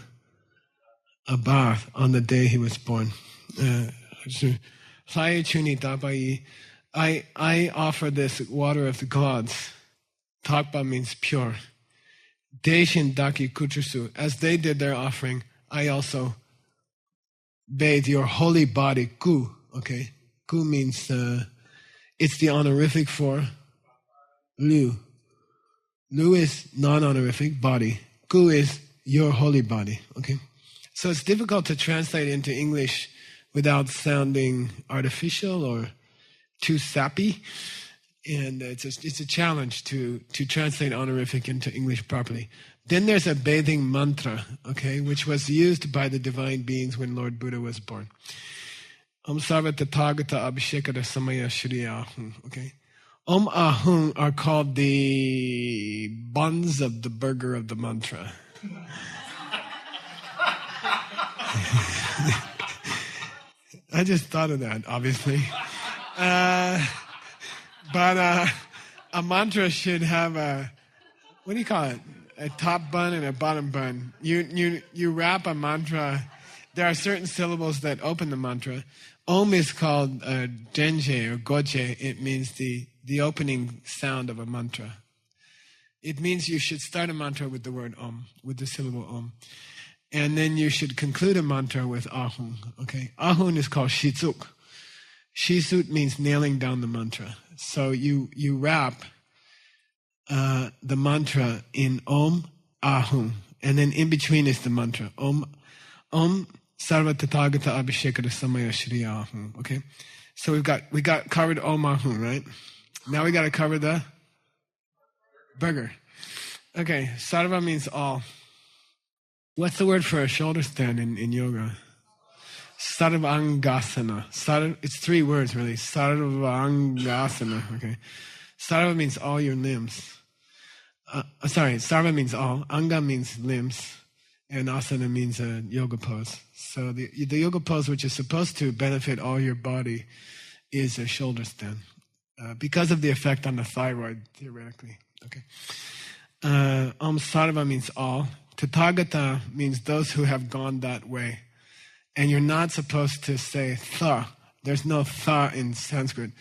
a bath on the day he was born. I offer this water of the gods. Takpa means pure. Deshin daki kuchusu. As they did their offering, I also bathe your holy body. Ku, okay? Ku means, it's the honorific for Lu. Lu is non-honorific, body. Ku is your holy body, okay? So it's difficult to translate into English without sounding artificial or too sappy. And it's a challenge to translate honorific into English properly. Then there's a bathing mantra, okay, which was used by the divine beings when Lord Buddha was born. Om Sarva Tathagata Abhishekata Samaya Shriya Ahum, okay. Om Ahum are called the buns of the burger of the mantra. I just thought of that, obviously. But a mantra should have what do you call it? A top bun and a bottom bun. You wrap a mantra there are certain syllables that open the mantra. Om is called Denje or Goje. It means the opening sound of a mantra. It means you should start a mantra with the word Om, with the syllable Om. And then you should conclude a mantra with Ahun. Okay, Ahun is called Shitsuk. Shitsuk means nailing down the mantra. So you wrap the mantra in Om, Ahun, and then in between is the mantra Om Sarva Tathagata Abhishekara Samaya Shri Ahun. Okay, so we got covered Om Ahun, right? Now we got to cover the burger. Okay, Sarva means all. What's the word for a shoulder stand in yoga? Sarvangasana. It's 3 words really. Sarvangasana. Okay. Sarva means all your limbs. Sarva means all. Anga means limbs. And asana means a yoga pose. So the yoga pose which is supposed to benefit all your body is a shoulder stand. Because of the effect on the thyroid, theoretically. Okay. Sarva means all. Tathagata means those who have gone that way. And you're not supposed to say tha. There's no tha in Sanskrit.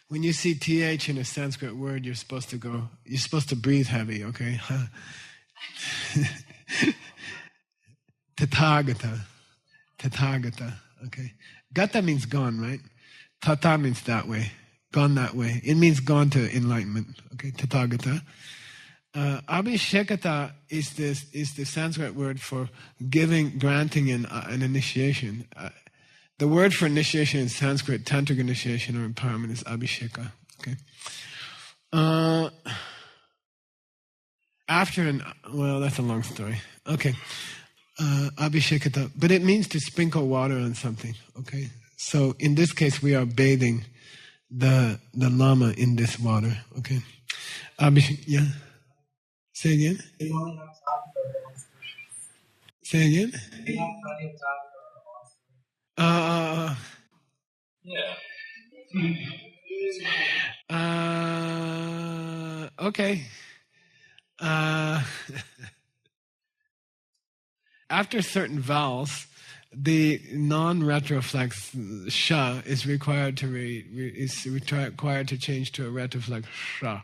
When you see th in a Sanskrit word, you're supposed to breathe heavy, okay? Tathagata. Tathagata, okay? Gata means gone, right? Tata means that way. Gone that way. It means gone to enlightenment, okay? Tathagata. Abhishekata is the Sanskrit word for granting an initiation. The word for initiation in Sanskrit, tantric initiation or empowerment, is abhisheka. Okay. That's a long story. Okay. Abhishekata, but it means to sprinkle water on something. Okay. So in this case, we are bathing the lama in this water. Okay. Yeah. Say again? We only have time for one question. Say again? We have plenty of time for Okay. After certain vowels, the non-retroflex sha is required to required to change to a retroflex sha.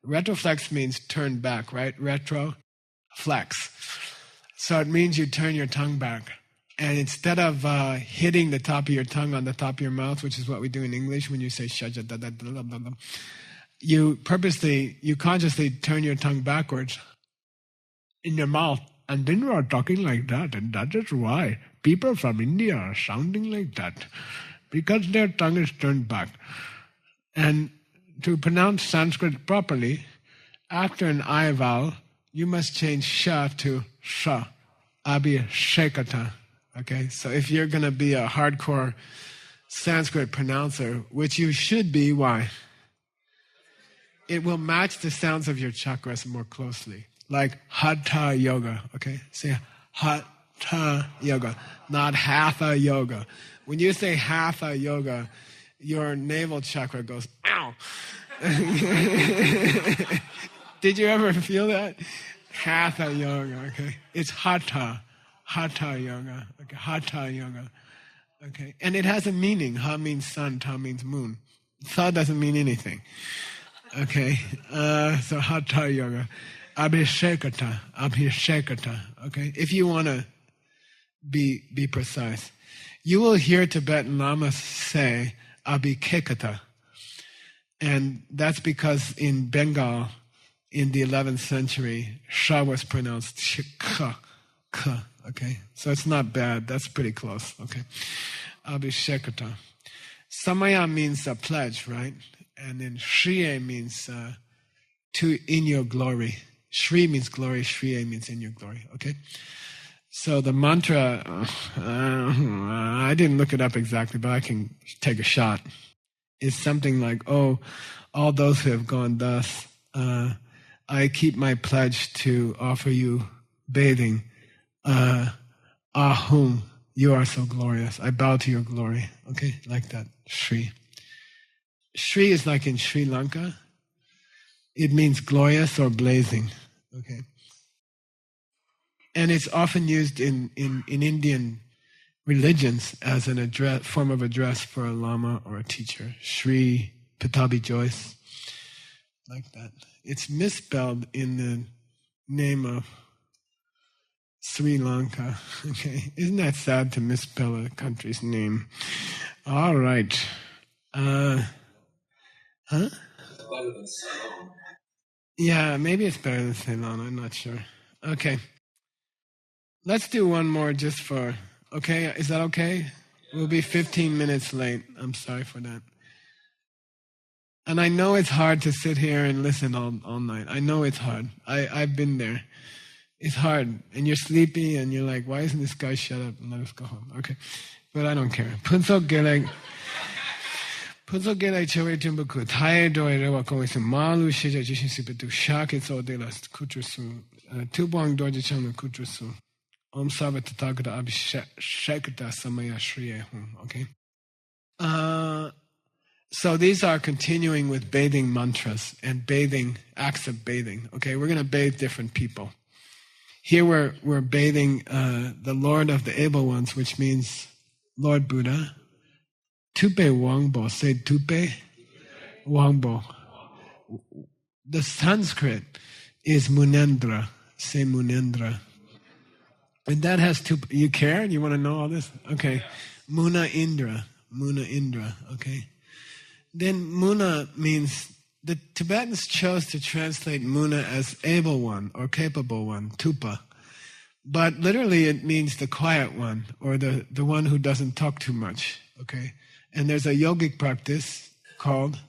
Retroflex means turn back, right? Retroflex. So it means you turn your tongue back. And instead of hitting the top of your tongue on the top of your mouth, which is what we do in English when you say shaja, you consciously turn your tongue backwards in your mouth. And then you are talking like that. And that is why people from India are sounding like that. Because their tongue is turned back. And to pronounce Sanskrit properly, after an I vowel, you must change sha to sha, abhishekata. Okay, so if you're going to be a hardcore Sanskrit pronouncer, which you should be, why? It will match the sounds of your chakras more closely. Like hatha yoga, okay? Say hatha yoga, not hatha yoga. When you say hatha yoga, your navel chakra goes, ow. Did you ever feel that? Hatha yoga, okay? It's hatha yoga, okay? Hatha yoga, okay? And it has a meaning. Ha means sun, ta means moon. Tha doesn't mean anything, okay? So hatha yoga, abhishekata, okay? If you want to be precise, you will hear Tibetan lamas say abhikekata. And that's because in Bengal, in the 11th century, sha was pronounced ka, okay? So it's not bad. That's pretty close, okay? Abhishekata. Samaya means a pledge, right? And then Shriye means in your glory. Shri means glory, Shriye means in your glory, okay? So the mantra, I didn't look it up exactly, but I can take a shot. It's something like, oh, all those who have gone thus, I keep my pledge to offer you bathing. Ahum, you are so glorious. I bow to your glory. Okay, like that. Shri. Shri is like in Sri Lanka. It means glorious or blazing. Okay. And it's often used in Indian religions as an address, form of address for a lama or a teacher. Sri Patabi Joyce, like that. It's misspelled in the name of Sri Lanka. Okay, isn't that sad to misspell a country's name? All right. Huh? Better than Ceylon. Yeah, maybe it's better than Ceylon. I'm not sure. Okay. Let's do one more just for... Okay, is that okay? We'll be 15 minutes late. I'm sorry for that. And I know it's hard to sit here and listen all night. I know it's hard. I've been there. It's hard. And you're sleepy and you're like, why isn't this guy shut up and let us go home? Okay. But I don't care. Punso Gelek Choe Tumbuku, Thai Doi Rewa Koisu, Malu Shija Jishin Sipitu, Shakits Odelas, Kutrasu, Tubong Doji Chang Kutrasu, Om Sabat Tatagata Abhishekata Samaya Shriye Hum. Okay? So these are continuing with bathing mantras and bathing, acts of bathing. Okay, we're going to bathe different people. Here we're bathing the Lord of the Able Ones, which means Lord Buddha. Tupe Wangbo, say Tupe Wangbo. The Sanskrit is Munendra, say Munendra. And that has two, you care? You want to know all this? Okay. Muna Indra, okay. Then Muna means, the Tibetans chose to translate Muna as able one or capable one, Tupa. But literally it means the quiet one or the one who doesn't talk too much, okay? And there's a yogic practice called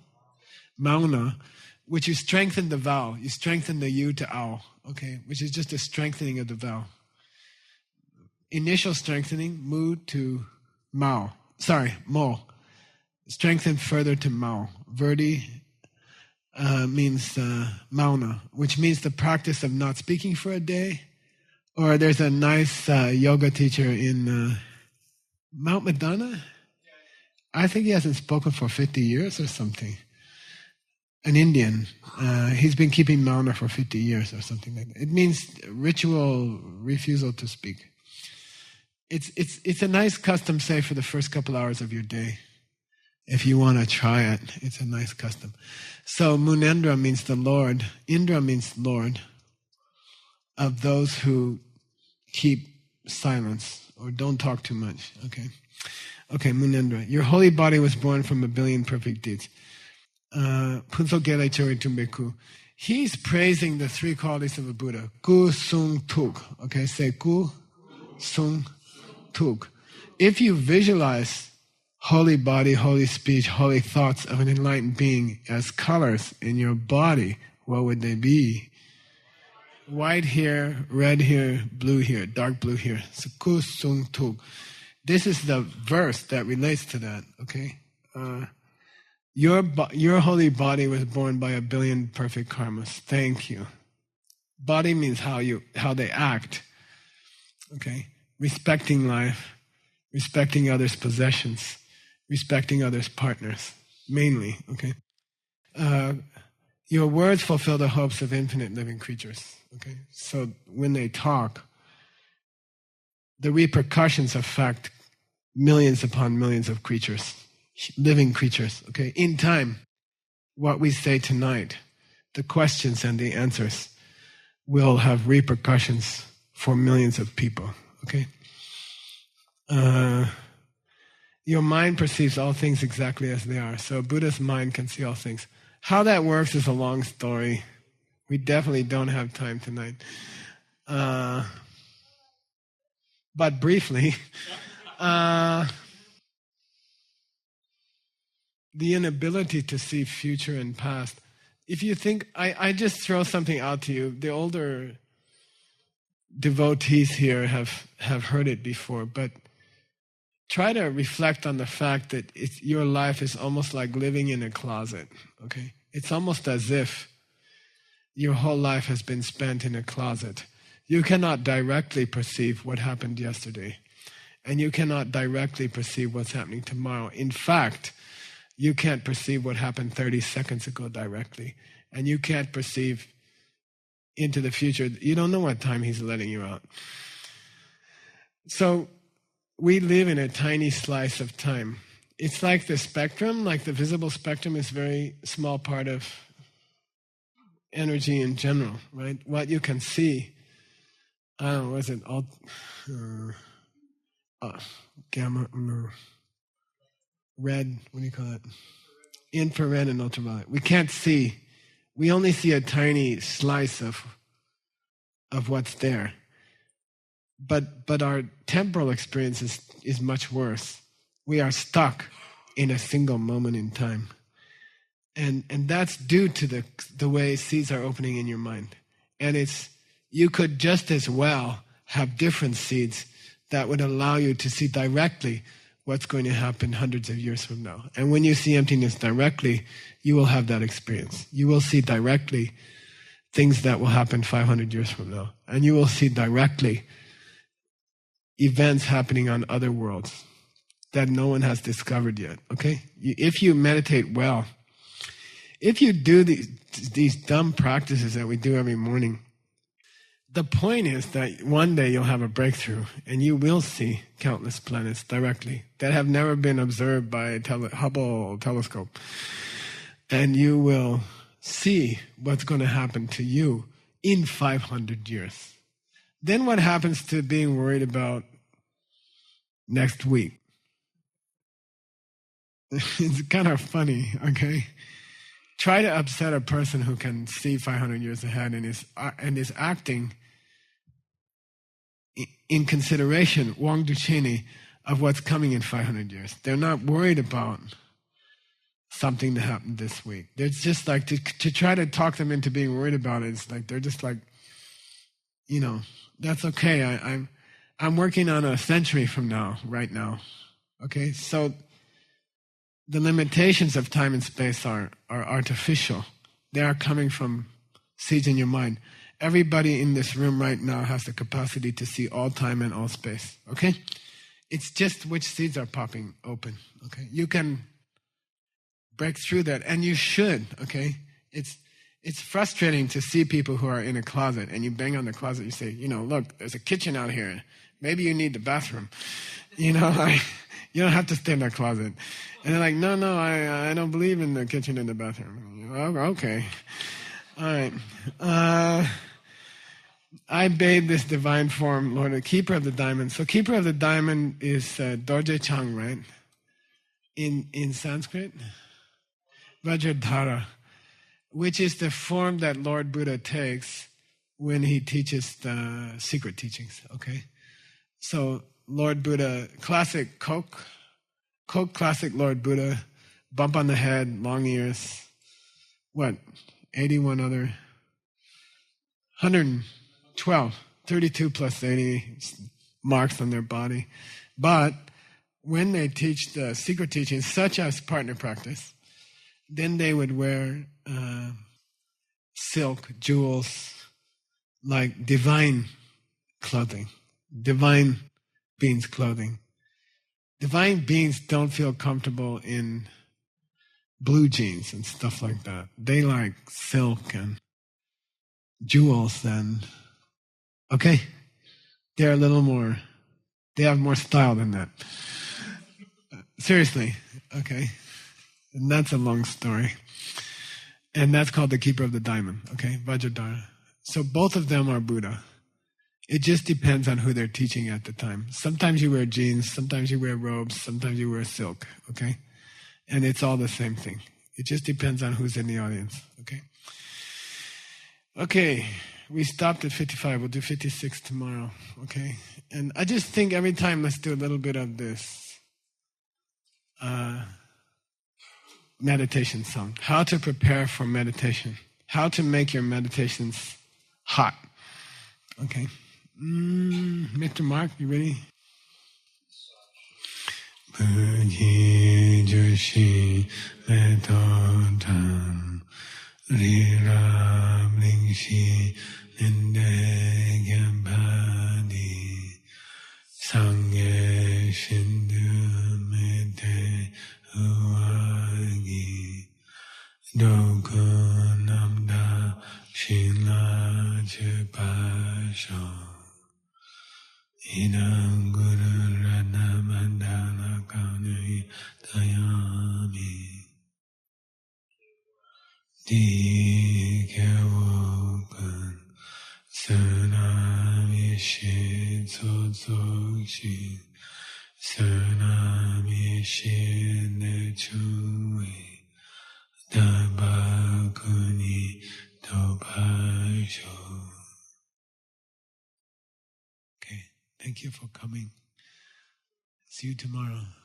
Mauna, which you strengthen the vowel. You strengthen the U to Ao, okay? Which is just a strengthening of the vowel. Initial strengthening, Mu to Mao. Mo. Strengthen further to Mao. Verdi means Mauna, which means the practice of not speaking for a day. Or there's a nice yoga teacher in Mount Madonna. I think he hasn't spoken for 50 years or something. An Indian. He's been keeping Mauna for 50 years or something like that. It means ritual refusal to speak. It's a nice custom, say, for the first couple hours of your day. If you want to try it, it's a nice custom. So Munendra means the Lord. Indra means Lord of those who keep silence or don't talk too much. Okay, Munendra. Your holy body was born from 1 billion perfect deeds. Punso Gele Chori Tumbeku. He's praising the three qualities of a Buddha. Gu, Sung, Tuk. Okay, say Gu, Sung, Tuk. If you visualize holy body, holy speech, holy thoughts of an enlightened being as colors in your body, what would they be? White here, red here, blue here, dark blue here. So Gu, Sung, Tuk. This is the verse that relates to that, okay? Your holy body was born by 1 billion perfect karmas. Thank you. Body means how they act, okay? Respecting life, respecting others' possessions, respecting others' partners, mainly, okay? Your words fulfill the hopes of infinite living creatures, okay? So when they talk, the repercussions affect millions upon millions of creatures, living creatures, okay? In time, what we say tonight, the questions and the answers will have repercussions for millions of people, okay? Your mind perceives all things exactly as they are. So Buddha's mind can see all things. How that works is a long story. We definitely don't have time tonight. But briefly, the inability to see future and past. If you think, I just throw something out to you. The older devotees here have heard it before, but try to reflect on the fact that your life is almost like living in a closet, okay? It's almost as if your whole life has been spent in a closet. You cannot directly perceive what happened yesterday, and you cannot directly perceive what's happening tomorrow. In fact, you can't perceive what happened 30 seconds ago directly, and you can't perceive into the future. You don't know what time he's letting you out. So we live in a tiny slice of time. It's like the spectrum, like the visible spectrum is a very small part of energy in general, right? What you can see, was it all gamma, no, red, what do you call it? Infrared and ultraviolet. We can't see. We only see a tiny slice of what's there. But our temporal experience is much worse. We are stuck in a single moment in time. And that's due to the way seeds are opening in your mind. And you could just as well have different seeds that would allow you to see directly what's going to happen hundreds of years from now. And when you see emptiness directly, you will have that experience. You will see directly things that will happen 500 years from now. And you will see directly events happening on other worlds that no one has discovered yet, okay? If you meditate well, if you do these dumb practices that we do every morning, the point is that one day you'll have a breakthrough and you will see countless planets directly that have never been observed by a Hubble telescope. And you will see what's going to happen to you in 500 years. Then what happens to being worried about next week? It's kind of funny, okay? Try to upset a person who can see 500 years ahead and is acting in consideration, Wang Duchini, of what's coming in 500 years. They're not worried about something to happen this week. They're just like, to try to talk them into being worried about it, it's like, they're just like, that's okay. I'm working on a century from now, right now. Okay, so the limitations of time and space are artificial. They are coming from seeds in your mind. Everybody in this room right now has the capacity to see all time and all space. Okay? It's just which seeds are popping open. Okay? You can break through that, and you should. Okay? It's frustrating to see people who are in a closet, and you bang on the closet. You say, look, there's a kitchen out here. Maybe you need the bathroom. You don't have to stay in that closet. And they're like, no, I don't believe in the kitchen and the bathroom. Okay. All right. I bathe this divine form, Lord, the keeper of the diamond. So keeper of the diamond is Dorje Chang, right? In Sanskrit? Vajradhara, which is the form that Lord Buddha takes when he teaches the secret teachings, okay? So Lord Buddha, classic Coke classic Lord Buddha, bump on the head, long ears, 81 other, 112, 32 plus 80 marks on their body. But when they teach the secret teachings, such as partner practice, then they would wear silk, jewels, like divine clothing, divine beings' clothing. Divine beings don't feel comfortable in blue jeans and stuff like that. They like silk and jewels and, okay? They're a little more, they have more style than that. Seriously, okay? And that's a long story. And that's called the keeper of the diamond, okay? Vajradhara. So both of them are Buddha. It just depends on who they're teaching at the time. Sometimes you wear jeans, sometimes you wear robes, sometimes you wear silk, okay? And it's all the same thing. It just depends on who's in the audience, okay? Okay, we stopped at 55. We'll do 56 tomorrow, okay? And I just think every time let's do a little bit of this meditation song. How to prepare for meditation. How to make your meditations hot, okay? Mr. Mark, you ready? Bhuji Joshi Metotan Rira Blingshi Ninde Gyambadi Sangye Shindu Mete Uagi Doku Namda Shila Chepasho Idam Guru Radha di kewokan tsunami shi zozo shi tsunami shi ne chui dabakuni dobasho. Okay, thank you for coming. See you tomorrow.